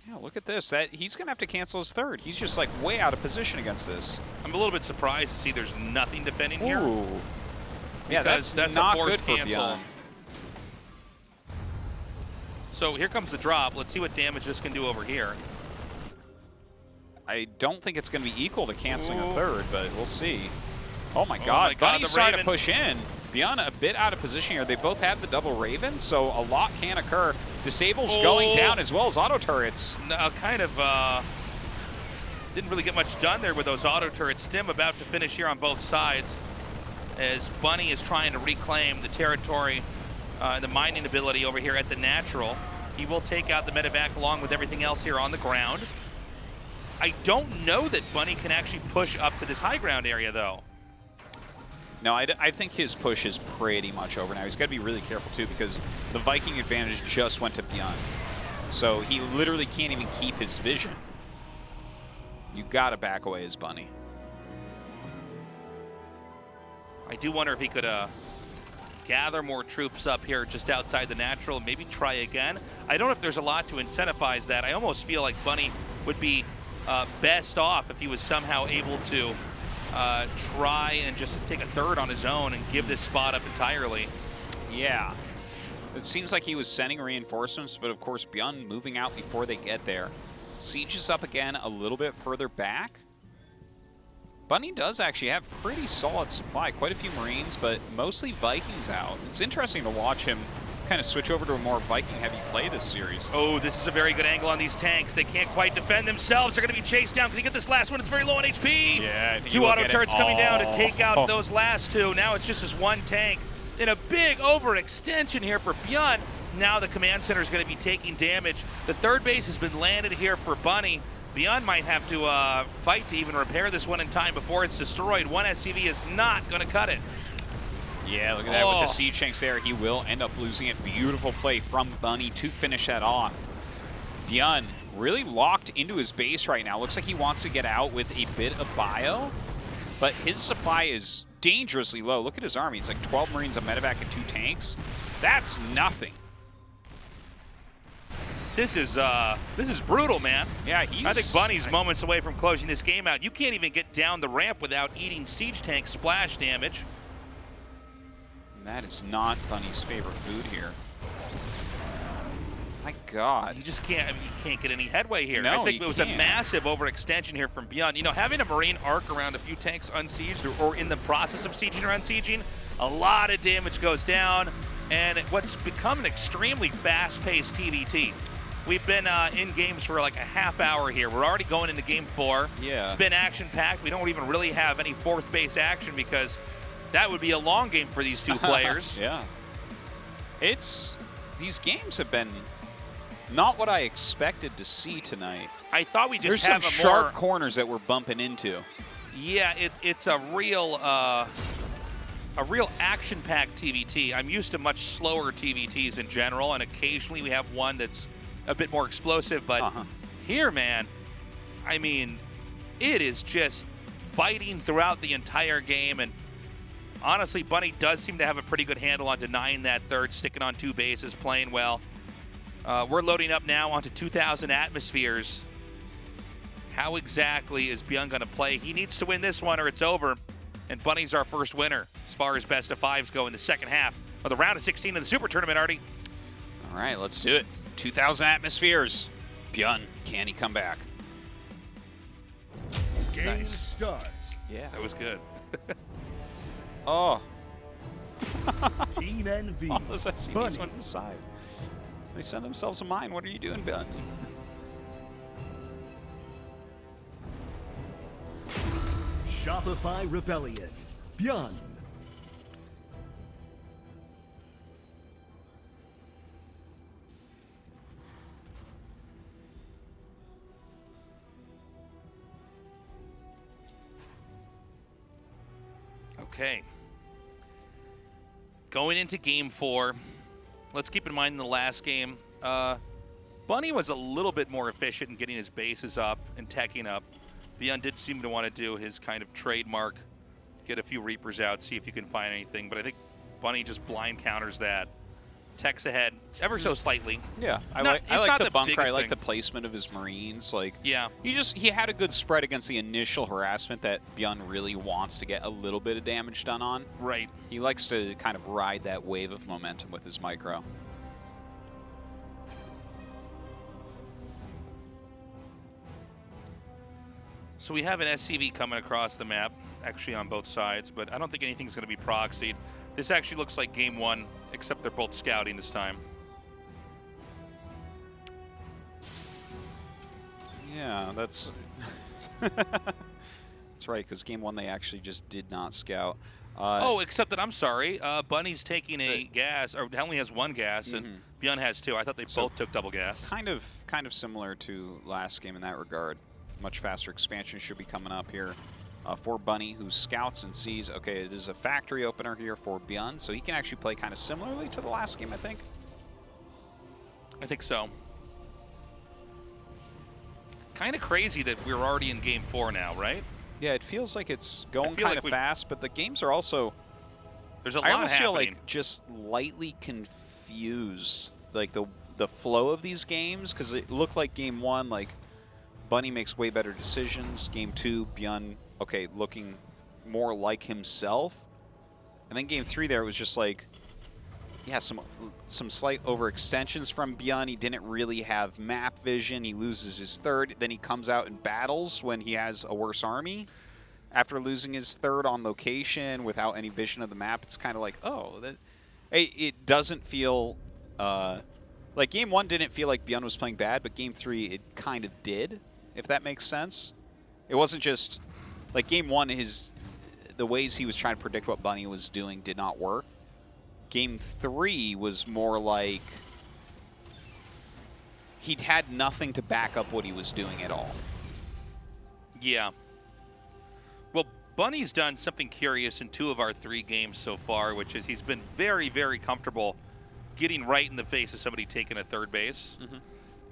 Yeah, look at this. He's going to have to cancel his 3rd. He's just like way out of position against this. I'm a little bit surprised to see there's nothing defending here. Ooh. Yeah, that's not good for ByuN. So here comes the drop. Let's see what damage this can do over here. I don't think it's going to be equal to canceling a 3rd, but we'll see. Oh my God, Bunny's trying to push in. ByuN a bit out of position here. They both have the double Raven, so a lot can occur. Disable's going down as well as auto turrets. No, kind of didn't really get much done there with those auto turrets. Stim about to finish here on both sides. as Bunny is trying to reclaim the territory, the mining ability over here at the natural. He will take out the medevac along with everything else here on the ground. I don't know that Bunny can actually push up to this high ground area, though. No, I think his push is pretty much over now. He's got to be really careful, too, because the Viking advantage just went to ByuN. So he literally can't even keep his vision. You got to back away as Bunny. I do wonder if he could gather more troops up here just outside the natural, maybe try again. I don't know if there's a lot to incentivize that. I almost feel like Bunny would be best off if he was somehow able to try and just take a third on his own and give this spot up entirely. Yeah. It seems like he was sending reinforcements, but of course ByuN moving out before they get there. Siege is up again a little bit further back. Bunny does actually have pretty solid supply, quite a few Marines, but mostly Vikings out. It's interesting to watch him kind of switch over to a more Viking-heavy play this series. Oh, this is a very good angle on these tanks. They can't quite defend themselves. They're going to be chased down. Can he get this last one? It's very low on HP. Yeah, I think two auto turrets coming down to take out those last two. Now it's just this one tank. In a big overextension here for ByuN. Now the command center is going to be taking damage. The third base has been landed here for Bunny. ByuN might have to fight to even repair this one in time before it's destroyed. One SCV is not going to cut it. Yeah, look at that with the siege tanks there. He will end up losing it. Beautiful play from Bunny to finish that off. ByuN really locked into his base right now. Looks like he wants to get out with a bit of bio, but his supply is dangerously low. Look at his army. It's like 12 Marines, a medevac, and 2 tanks. That's nothing. This is brutal, man. Yeah, I think Bunny's moments away from closing this game out. You can't even get down the ramp without eating siege tank splash damage. That is not Bunny's favorite food here. My God. You just can't, I mean, you can't get any headway here. No, I think it was a can't. massive overextension here from ByuN. You know, having a Marine arc around a few tanks unsieged or in the process of sieging or unsieging, a lot of damage goes down, and what's become an extremely fast-paced TVT. We've been in games for like a half hour here. We're already going into game 4. Yeah. It's been action-packed. We don't even really have any fourth base action because that would be a long game for these two players. Yeah. These games have been not what I expected to see tonight. I thought we just There's have some a sharp more, corners that we're bumping into. Yeah, it's a real action-packed TVT. I'm used to much slower TVTs in general, and occasionally we have one that's a bit more explosive, but here, man, I mean, it is just fighting throughout the entire game, and honestly, Bunny does seem to have a pretty good handle on denying that third, sticking on 2 bases, playing well. We're loading up now onto 2,000 atmospheres. How exactly is ByuN going to play? He needs to win this one or it's over, and Bunny's our first winner as far as best of 5s go in the second half of the round of 16 of the Super Tournament, Artie. All right, let's do it. 2,000 atmospheres. ByuN, can he come back? Game start. Yeah. That was good. Oh. Team NV. All those SCVs Bunny. went to the side. They send themselves a mine. What are you doing, ByuN? Shopify Rebellion. ByuN. Okay. Going into game 4, let's keep in mind in the last game, Bunny was a little bit more efficient in getting his bases up and teching up. ByuN did seem to want to do his kind of trademark, get a few Reapers out, see if you can find anything, but I think Bunny just blind counters that. Tech's ahead ever so slightly. Yeah, I Not- like it's not the the bunker. I biggest like thing. the placement of his Marines. Like, Yeah. he had a good spread against the initial harassment that ByuN really wants to get a little bit of damage done on. Right. He likes to kind of ride that wave of momentum with his micro. So we have an SCV coming across the map, actually on both sides, but I don't think anything's going to be proxied. This actually looks like game 1, except they're both scouting this time. Yeah, that's that's right, because game 1 they actually just did not scout. Oh, except that I'm sorry. Bunny's taking a gas, or only has one gas, and ByuN has two. I thought they both took double gas. Kind of similar to last game in that regard. Much faster expansion should be coming up here for Bunny, who scouts and sees, okay, it is a factory opener here for ByuN, so he can actually play kind of similarly to the last game, I think. I think so. Kind of crazy that we're already in game 4 now, right? Yeah, it feels like it's going kind of fast, but the games are also... There's a lot I almost happening. feel like just lightly confused, like the flow of these games, because it looked like game 1, like Bunny makes way better decisions. Game 2, ByuN, okay, looking more like himself. And then game 3 there was just like, yeah, some slight overextensions from ByuN. He didn't really have map vision. He loses his third. Then he comes out and battles when he has a worse army. After losing his third on location without any vision of the map, it's kind of like, oh, it doesn't feel... like game 1 didn't feel like ByuN was playing bad, but game 3 it kind of did, if that makes sense. It wasn't just... Like game 1, the ways he was trying to predict what Bunny was doing did not work. Game 3 was more like he'd had nothing to back up what he was doing at all. Yeah. Well, Bunny's done something curious in 2 of our 3 games so far, which is he's been very, very comfortable getting right in the face of somebody taking a third base.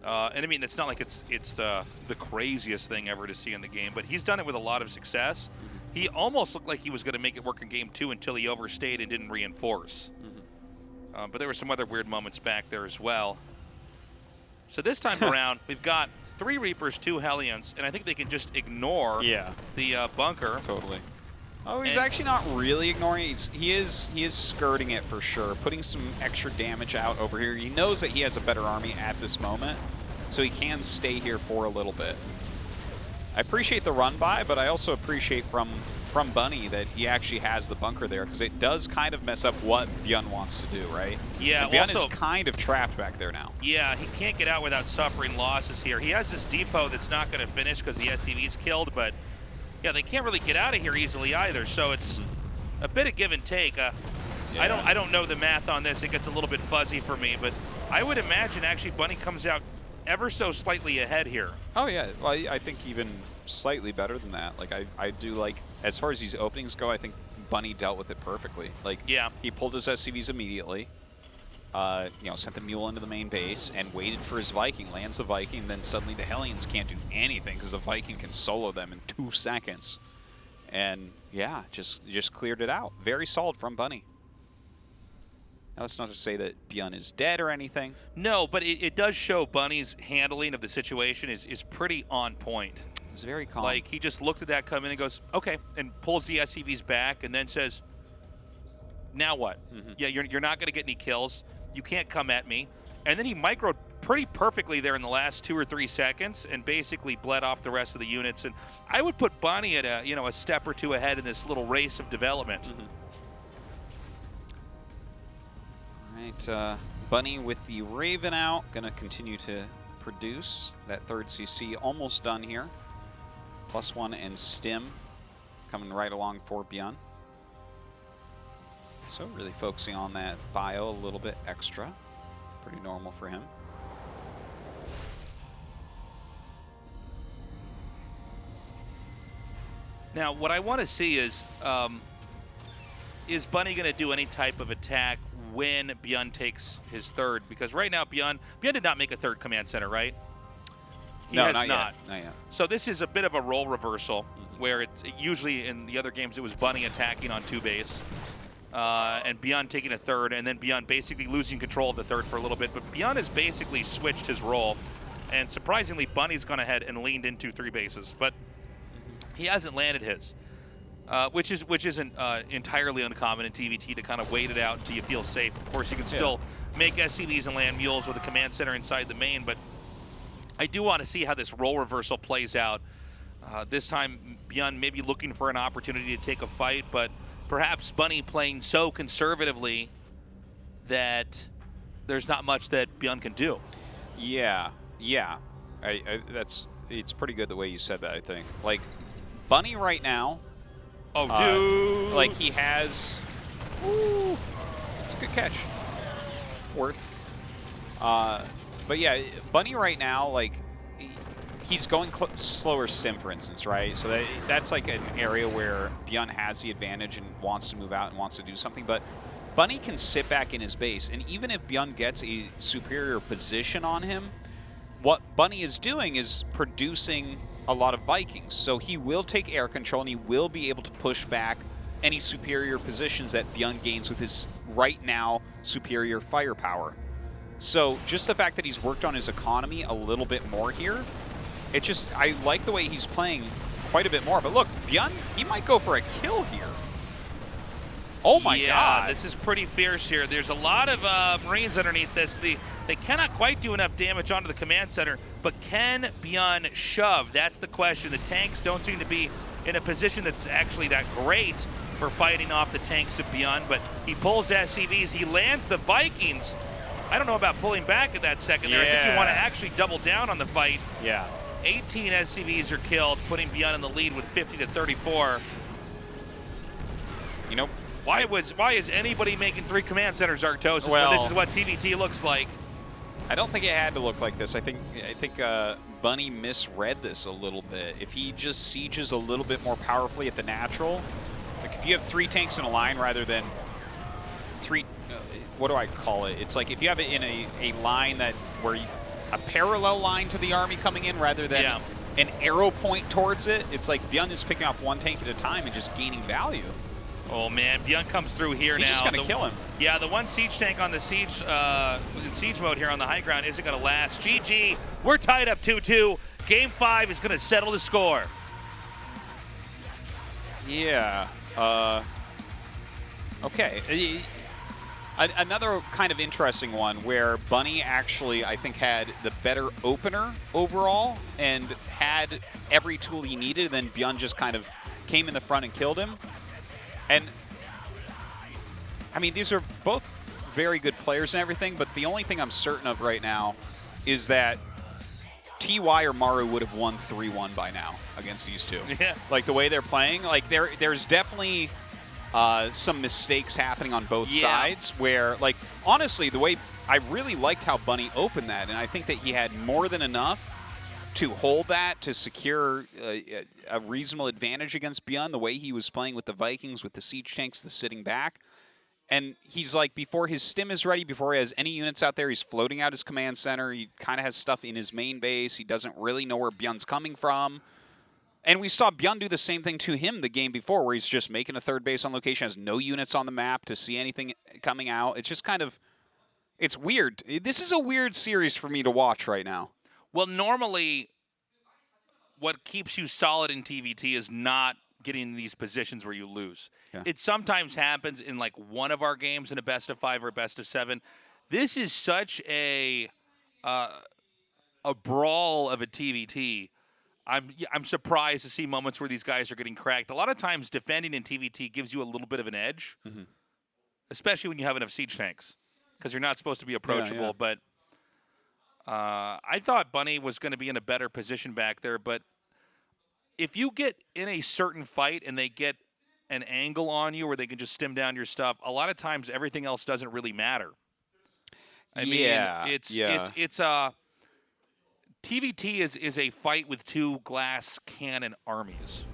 And I mean, it's not like it's the craziest thing ever to see in the game, but he's done it with a lot of success. He almost looked like he was going to make it work in game 2 until he overstayed and didn't reinforce. But there were some other weird moments back there as well. So this time around, we've got 3 Reapers, 2 Hellions, and I think they can just ignore the bunker. Totally. Oh, he's actually not really ignoring it. He is skirting it for sure, putting some extra damage out over here. He knows that he has a better army at this moment, so he can stay here for a little bit. I appreciate the run by, but I also appreciate from Bunny that he actually has the bunker there, because it does kind of mess up what ByuN wants to do, right? Yeah, and ByuN also, is kind of trapped back there now. Yeah, he can't get out without suffering losses here. He has this depot that's not going to finish because the SCV's killed, but yeah, they can't really get out of here easily either, so it's a bit of give and take. I don't know the math on this. It gets a little bit fuzzy for me, but I would imagine actually Bunny comes out ever so slightly ahead here. Oh yeah, well, I think even slightly better than that. Like I do like, as far as these openings go, I think Bunny dealt with it perfectly. Like, yeah, he pulled his SCVs immediately. You know, sent the mule into the main base and waited for his Viking. Lands the Viking, then suddenly the Hellions can't do anything because the Viking can solo them in 2 seconds. And yeah, just cleared it out. Very solid from Bunny. Now, that's not to say that ByuN is dead or anything. No, but it does show Bunny's handling of the situation is pretty on point. It's very calm. Like, he just looked at that come in and goes, okay, and pulls the SCVs back and then says, now what? Yeah, you're not going to get any kills. You can't come at me. And then he microed pretty perfectly there in the last 2 or 3 seconds and basically bled off the rest of the units. And I would put Bunny at a step or 2 ahead in this little race of development. All right, Bunny with the Raven out, going to continue to produce. That 3rd CC almost done here. +1 and Stim coming right along for ByuN. So really focusing on that bio a little bit extra. Pretty normal for him. Now, what I want to see is Bunny going to do any type of attack when ByuN takes his 3rd? Because right now, ByuN did not make a 3rd command center, right? He has not. Not yet. So this is a bit of a role reversal, where it's usually in the other games it was Bunny attacking on 2 base. And ByuN taking a 3rd, and then ByuN basically losing control of the 3rd for a little bit. But ByuN has basically switched his role, and surprisingly, Bunny's gone ahead and leaned into 3 bases, but he hasn't landed his, which isn't entirely uncommon in TVT to kind of wait it out until you feel safe. Of course, you can still make SCVs and land mules with a command center inside the main, but I do want to see how this role reversal plays out. This time, ByuN maybe looking for an opportunity to take a fight, but perhaps Bunny playing so conservatively that there's not much that ByuN can do. Yeah. It's pretty good the way you said that, I think. Like, Bunny right now Oh, dude. Like, he has... Ooh, it's a good catch. Worth. But yeah, Bunny right now, like, he's going slower stim, for instance, right? So that's like an area where ByuN has the advantage and wants to move out and wants to do something. But Bunny can sit back in his base, and even if ByuN gets a superior position on him, what Bunny is doing is producing a lot of Vikings. So he will take air control, and he will be able to push back any superior positions that ByuN gains with his right now superior firepower. So just the fact that he's worked on his economy a little bit more here, it just, I like the way he's playing quite a bit more. But look, ByuN, he might go for a kill here. Oh my God. This is pretty fierce here. There's a lot of Marines underneath this. They cannot quite do enough damage onto the command center, but can ByuN shove? That's the question. The tanks don't seem to be in a position that's actually that great for fighting off the tanks of ByuN, but he pulls SCVs. He lands the Vikings. I don't know about pulling back at that second there. I think you want to actually double down on the fight. Yeah. 18 SCVs are killed, putting ByuN in the lead with 50 to 34. You know, why is anybody making 3 command centers, Arctos? Well, this is what TVT looks like. I don't think it had to look like this. I think Bunny misread this a little bit. If he just sieges a little bit more powerfully at the natural, like if you have 3 tanks in a line rather than 3, what do I call it? It's like if you have it in a line that where a parallel line to the army coming in rather than an arrow point towards it. It's like ByuN is picking off 1 tank at a time and just gaining value. Oh man, ByuN comes through here now. He's just gonna kill him. Yeah, the 1 siege tank on the siege in siege mode here on the high ground isn't gonna last. GG, we're tied up 2-2. Game 5 is gonna settle the score. Yeah. Okay. Another kind of interesting one where Bunny actually, I think, had the better opener overall and had every tool he needed, and then ByuN just kind of came in the front and killed him. And, I mean, these are both very good players and everything, but the only thing I'm certain of right now is that TY or Maru would have won 3-1 by now against these two. Yeah. Like, the way they're playing, like, there's definitely some mistakes happening on both sides where, like, honestly, the way I really liked how Bunny opened that, and I think that he had more than enough to hold that, to secure a reasonable advantage against ByuN, the way he was playing with the Vikings, with the siege tanks, the sitting back. And he's like, before his stim is ready, before he has any units out there, he's floating out his command center. He kind of has stuff in his main base. He doesn't really know where ByuN's coming from. And we saw ByuN do the same thing to him the game before, where he's just making a 3rd base on location, has no units on the map to see anything coming out. It's just kind of, it's weird. This is a weird series for me to watch right now. Well, normally, what keeps you solid in TVT is not getting in these positions where you lose. Yeah. It sometimes happens in like one of our games in a best of 5 or a best of 7. This is such a brawl of a TVT. I'm surprised to see moments where these guys are getting cracked. A lot of times defending in TVT gives you a little bit of an edge, especially when you have enough siege tanks, because you're not supposed to be approachable. But I thought Bunny was going to be in a better position back there, but if you get in a certain fight and they get an angle on you where they can just stim down your stuff, a lot of times everything else doesn't really matter. I mean, it's TVT is a fight with 2 glass cannon armies.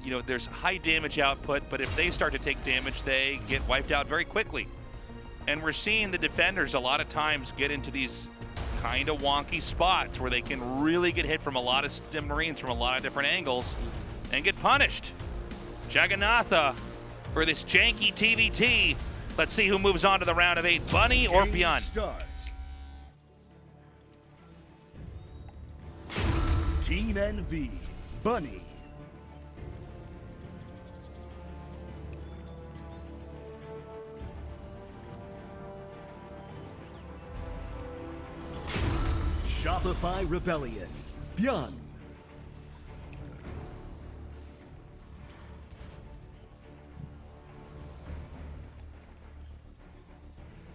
You know, there's high damage output, but if they start to take damage, they get wiped out very quickly. And we're seeing the defenders a lot of times get into these kind of wonky spots where they can really get hit from a lot of stim Marines from a lot of different angles and get punished. Jagannatha for this janky TVT. Let's see who moves on to the round of 8, Bunny or ByuN. Team NV, Bunny. Shopify Rebellion, ByuN.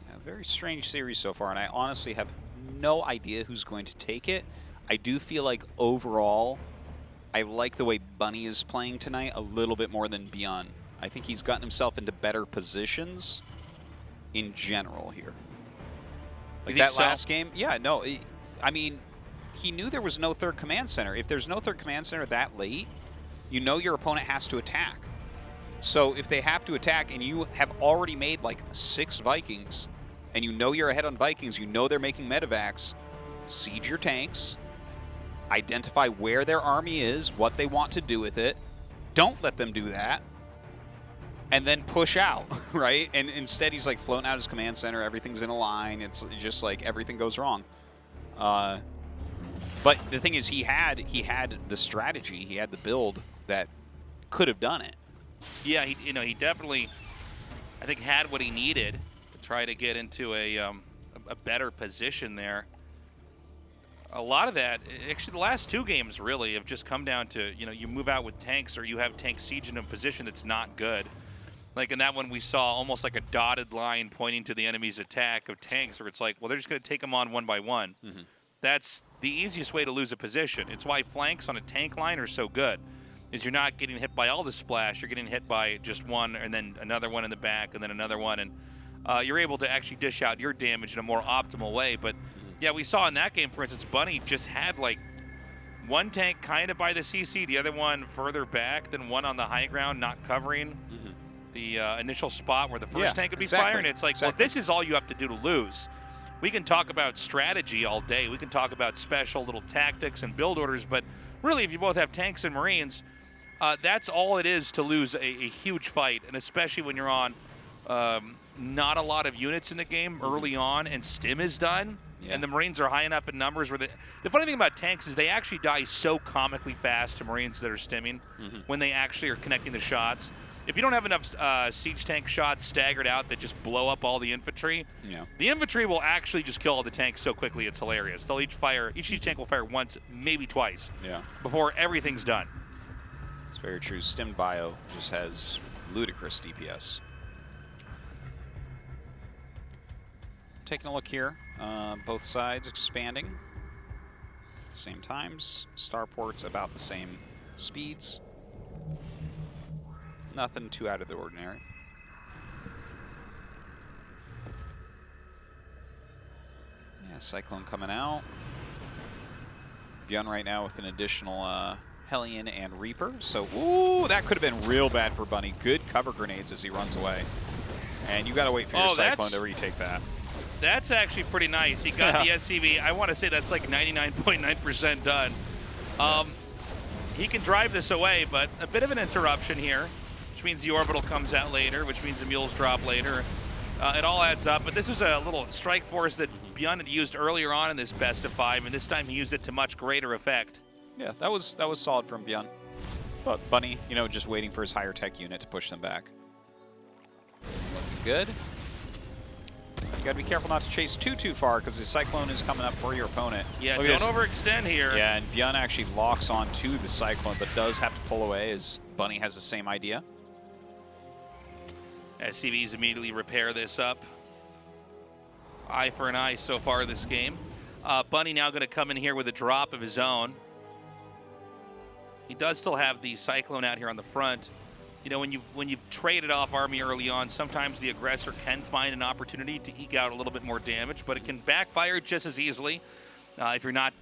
A very strange series so far, and I honestly have no idea who's going to take it. I do feel like overall I like the way Bunny is playing tonight a little bit more than ByuN. I think he's gotten himself into better positions in general here. Like that last game, yeah, no, I mean, he knew there was no third command center. If there's no third command center that late, you know your opponent has to attack. So if they have to attack and you have already made like 6 Vikings, and you know you're ahead on Vikings, you know they're making medevacs, siege your tanks, identify where their army is, what they want to do with it, don't let them do that, and then push out, right? And instead he's like floating out his command center, everything's in a line, it's just like everything goes wrong. But the thing is, he had the strategy, he had the build that could have done it. Yeah, he definitely, I think, had what he needed to try to get into a better position there. A lot of that, actually, the last 2 games really have just come down to, you move out with tanks or you have tank siege in a position that's not good. Like in that one, we saw almost like a dotted line pointing to the enemy's attack of tanks, where it's like, well, they're just going to take them on one by one. Mm-hmm. That's the easiest way to lose a position. It's why flanks on a tank line are so good, is you're not getting hit by all the splash. You're getting hit by just one and then another one in the back and then another one. And you're able to actually dish out your damage in a more optimal way. But, yeah, we saw in that game, for instance, Bunny just had, like, one tank kind of by the CC, the other one further back, then one on the high ground not covering the initial spot where the first tank would be firing. It's like, well, this is all you have to do to lose. We can talk about strategy all day. We can talk about special little tactics and build orders, but really, if you both have tanks and Marines, that's all it is to lose a huge fight, and especially when you're on not a lot of units in the game early on and stim is done, and the Marines are high enough in numbers where the funny thing about tanks is they actually die so comically fast to Marines that are stimming when they actually are connecting the shots. If you don't have enough siege tank shots staggered out that just blow up all the infantry, the infantry will actually just kill all the tanks so quickly it's hilarious. They'll each siege tank will fire once, maybe twice, before everything's done. It's very true. Stimmed Bio just has ludicrous DPS. Taking a look here, both sides expanding at the same times. Starports about the same speeds. Nothing too out of the ordinary. Yeah, Cyclone coming out. ByuN right now with an additional Hellion and Reaper. So, ooh, that could have been real bad for Bunny. Good cover grenades as he runs away. And you got to wait for your Cyclone to retake that. That's actually pretty nice. He got the SCV. I want to say that's like 99.9% done. He can drive this away, but a bit of an interruption here, which means the orbital comes out later, which means the mules drop later. It all adds up, but this was a little strike force that ByuN had used earlier on in this best of 5, and this time he used it to much greater effect. Yeah, that was solid from ByuN. But Bunny, just waiting for his higher tech unit to push them back. Looking good. You got to be careful not to chase too far because the Cyclone is coming up for your opponent. Yeah, don't overextend here. Yeah, and ByuN actually locks on to the Cyclone, but does have to pull away as Bunny has the same idea. SCVs immediately repair this up. Eye for an eye so far this game. Bunny now going to come in here with a drop of his own. He does still have the Cyclone out here on the front. When you've traded off army early on, sometimes the aggressor can find an opportunity to eke out a little bit more damage, but it can backfire just as easily if you're not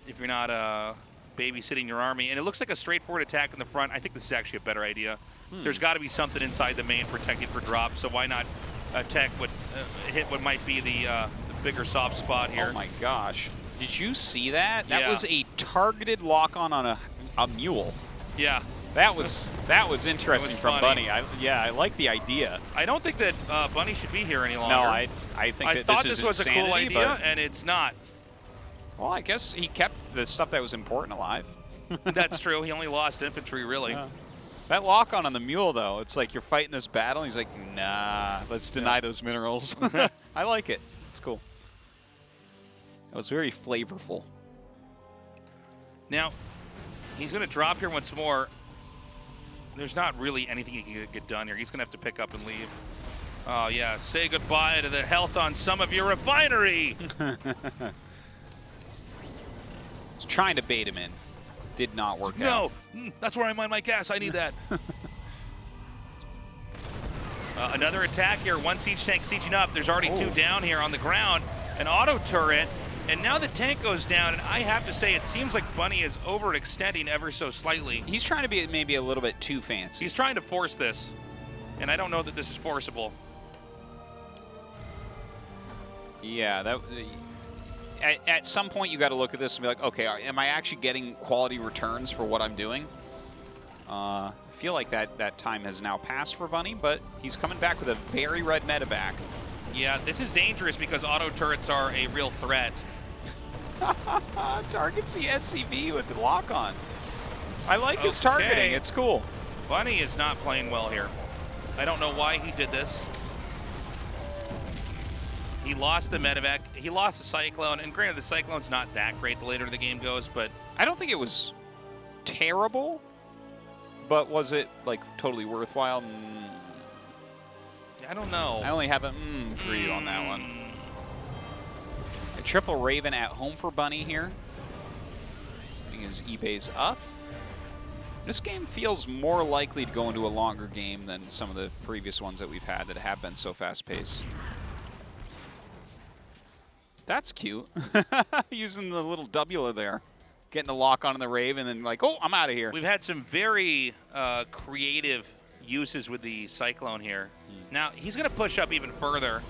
babysitting your army. And it looks like a straightforward attack in the front. I think this is actually a better idea. There's got to be something inside the main protecting for drop, so why not hit what might be the bigger soft spot here. Oh my gosh. Did you see that? That was a targeted lock-on a mule. Yeah. That was interesting from Bunny. I like the idea. I don't think that Bunny should be here any longer. No, I think that thought this was insanity, a cool idea, and it's not. Well, I guess he kept the stuff that was important alive. That's true. He only lost infantry, really. Yeah. That lock-on the mule, though, it's like you're fighting this battle, and he's like, nah, let's deny those minerals. I like it. It's cool. It was very flavorful. Now, he's going to drop here once more. There's not really anything he can get done here. He's going to have to pick up and leave. Oh, yeah. Say goodbye to the health on some of your refinery. He's trying to bait him in. Did not work No, out. that's where I mine my gas. I need that. Another attack here. One siege tank sieging up. There's already two down here on the ground. An auto turret. And now the tank goes down, and I have to say, it seems like Bunny is overextending ever so slightly. He's trying to be maybe a little bit too fancy. He's trying to force this, and I don't know that this is forcible. Yeah, that. At some point, you got to look at this and be like, okay, am I actually getting quality returns for what I'm doing? I feel like that time has now passed for Bunny, but he's coming back with a very red medevac. Yeah, this is dangerous because auto turrets are a real threat. Targets the SCV with the lock-on. I like his targeting. It's cool. Bunny is not playing well here. I don't know why he did this. He lost the medevac. He lost the Cyclone. And granted, the Cyclone's not that great the later the game goes, but... I don't think it was terrible, but was it, like, totally worthwhile? I don't know. I only have a for you on that one. A triple Raven at home for Bunny here. Getting his eBay's up. This game feels more likely to go into a longer game than some of the previous ones that we've had that have been so fast-paced. That's cute. Using the little W there. Getting the lock on the Raven and like, oh, I'm out of here. We've had some very creative uses with the Cyclone here. Now, he's going to push up even further.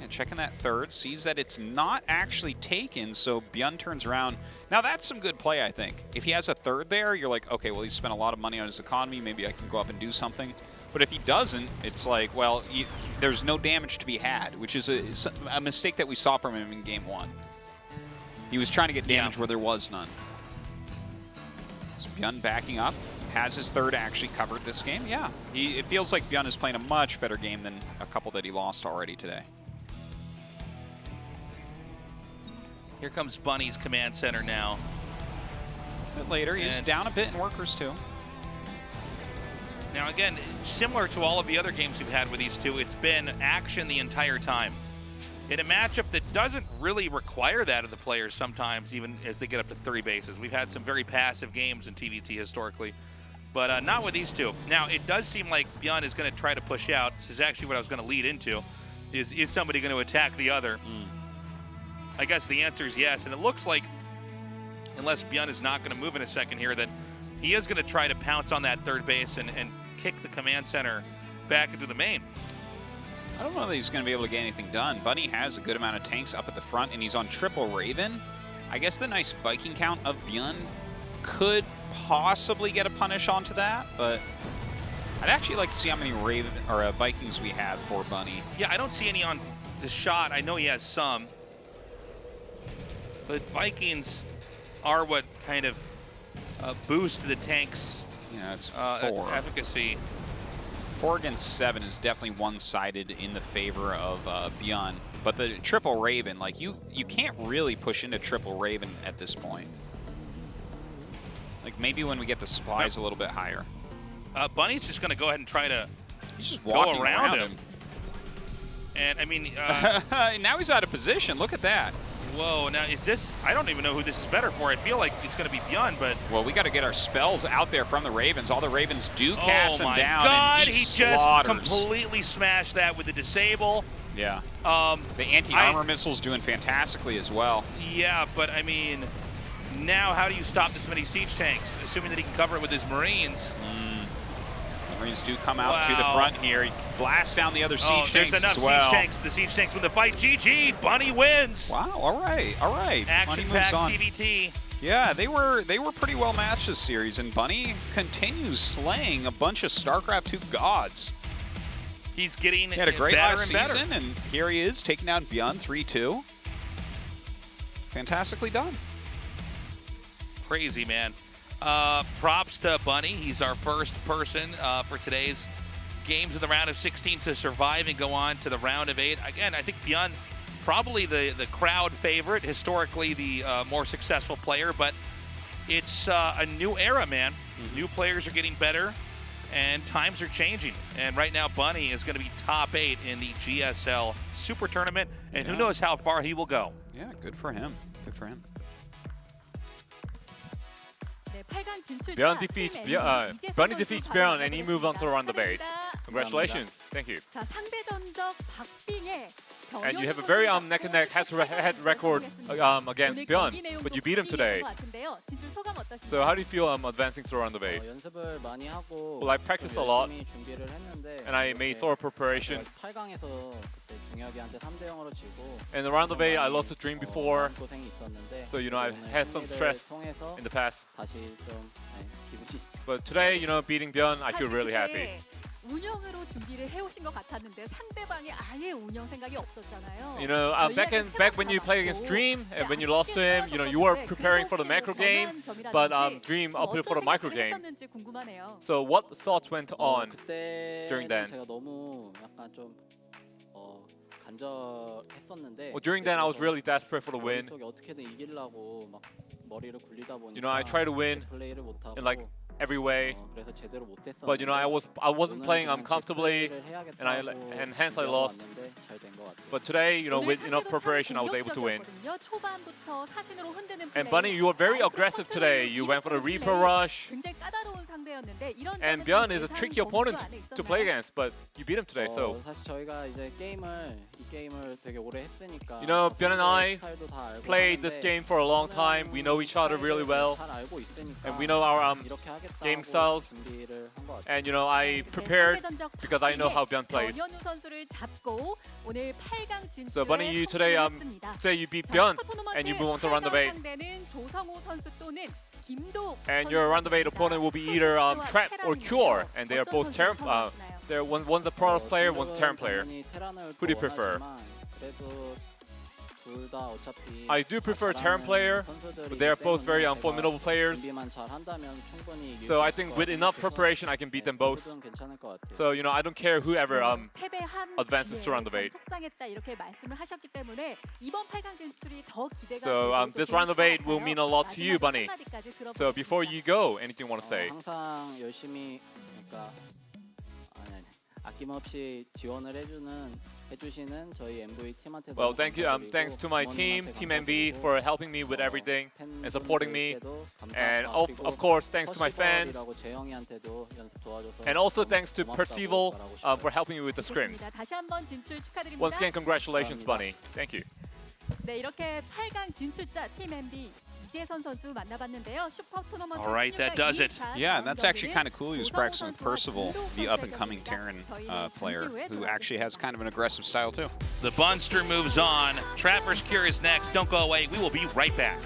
And checking that third, sees that it's not actually taken, so ByuN turns around. Now, that's some good play, I think. If he has a third there, you're like, okay, well, he spent a lot of money on his economy. Maybe I can go up and do something. But if he doesn't, it's like, well, there's no damage to be had, which is a mistake that we saw from him in Game 1. He was trying to get damage where there was none. So ByuN backing up. Has his third actually covered this game? Yeah. It feels like ByuN is playing a much better game than a couple that he lost already today. Here comes Bunny's command center now. A bit later, he's down a bit in workers too. Now again, similar to all of the other games we've had with these two, it's been action the entire time. In a matchup that doesn't really require that of the players sometimes, even as they get up to 3 bases. We've had some very passive games in TVT historically, but not with these two. Now, it does seem like ByuN is going to try to push out. This is actually what I was going to lead into. Is somebody going to attack the other? I guess the answer is yes, and it looks like, unless ByuN is not going to move in a second here, that he is going to try to pounce on that third base and kick the command center back into the main. I don't know that he's going to be able to get anything done. Bunny has a good amount of tanks up at the front, and he's on triple Raven. I guess the nice Viking count of ByuN could possibly get a punish onto that, but I'd actually like to see how many Raven or Vikings we have for Bunny. Yeah, I don't see any on the shot. I know he has some, but Vikings are what kind of boost the tank's it's 4. efficacy. 4 against 7 is definitely one-sided in the favor of ByuN, but the triple Raven, like you can't really push into triple Raven at this point. Like maybe when we get the supplies a little bit higher. Bunny's just going to go ahead and try to He's just walking around him. And I mean, now he's out of position. Look at that. Whoa, now is this, I don't even know who this is better for. I feel like it's going to be ByuN, but... Well, we got to get our spells out there from the Ravens. All the Ravens do cast him down. Oh my God, and he just completely smashed that with the disable. Yeah. The anti-armor missile's doing fantastically as well. Yeah, but I mean, now how do you stop this many siege tanks? Assuming that he can cover it with his Marines. The Marines do come out to the front here. He blasts down the other siege tanks there's enough as well. Siege tanks. The siege tanks win the fight. GG, Bunny wins. Wow, all right. Action-packed TVT. Yeah, they were pretty well matched this series, and Bunny continues slaying a bunch of StarCraft 2 gods. He's getting he had a great better last and season, and here he is taking down ByuN 3-2. Fantastically done. Crazy, man. Props to Bunny. He's our first person for today's games in the round of 16 to survive and go on to the round of 8. Again, I think ByuN probably the crowd favorite, historically the more successful player, but it's a new era, man. New players are getting better, and times are changing. And right now, Bunny is going to be top 8 in the GSL SuperTournament, and who knows how far he will go. Yeah, good for him. Good for him. ByuN defeats ByuN defeats ByuN and he moves on to round of 8. Congratulations. Thank you. 자, 상대 전적 박빙의 And you have a very neck and neck head-to-head record against ByuN, but you beat him today. So how do you feel advancing to round of 8? 연습을 많이 하고 Well, I practiced a lot, 열심히 준비를 했는데 and I made thorough preparation. 8강에서 그때 중혁이한테 3대 0으로 지고 In the round of 8, I lost a dream before, 고생이 있었는데 so I've had some stress in the past. 다시 좀 기분이 But today, beating ByuN, I feel really happy. 운영으로 준비를 해오신 것 같았는데 상대방이 아예 운영 생각이 없었잖아요. Back when you played against Dream and when you lost to him, you were preparing for the macro game, but Dream opted for the micro game. So what thoughts went on during then? 제가 너무 약간 좀 간절했었는데. Well, during then, I was really desperate for the win. 어떻게든 이기려고 막 머리를 굴리다 보니까 I try to win 플레이를 못 하고. in like every way, 그래서 제대로 못 했었는데. but I wasn't playing comfortably, and hence I lost. But today, with enough preparation, I was able to win. 초반부터 사신으로 흔드는 And Bunny, you were very aggressive today. You went for the Reaper rush. 굉장히 까다로운 상대였는데 이런 And ByuN is a tricky opponent to play against, but you beat him today. So 사실 저희가 이제 이 게임을 되게 오래 했으니까. ByuN and I played this game for a long time. We know each other really well, 잘 알고 있으니까. and we know our game styles. 준비를 한 것 같아요. And I prepared because I know how ByuN plays. 변현우 선수를 잡고 오늘 8강 진출에 So Bunny, you today you beat ByuN and you move on to round of 8. 상대는 조성우 선수 또는 김도 And your round of 8 opponent will be either Trap or Cure, and they are both Terran. One's a Protoss player, one's a Terran player. Who do you prefer? I do prefer Terran player, but they are both very formidable players. So I think with enough preparation, I can beat them both. So I don't care whoever advances to round of 8. So this round of 8 will mean a lot to you, Bunny. So before you go, anything you want to say? 항상 열심히 아낌없이 지원을 해주시는 저희 MV 팀한테도. Well, thanks to my team, Team MV, for helping me with everything and supporting me. And of course, thanks to my fans. And also thanks to Percival for helping me with the scrims. Once again, congratulations, Bunny. Thank you. 네, 이렇게 8강 진출자 팀 MV 이재선 선수 만나봤는데요. 슈퍼 토너먼트 All right, that does it. Yeah, and that's actually kind of cool. He was practicing with Percival, the up-and-coming Terran player, who actually has kind of an aggressive style too. The Bunster moves on. Trapper's Cure is next. Don't go away. We will be right back.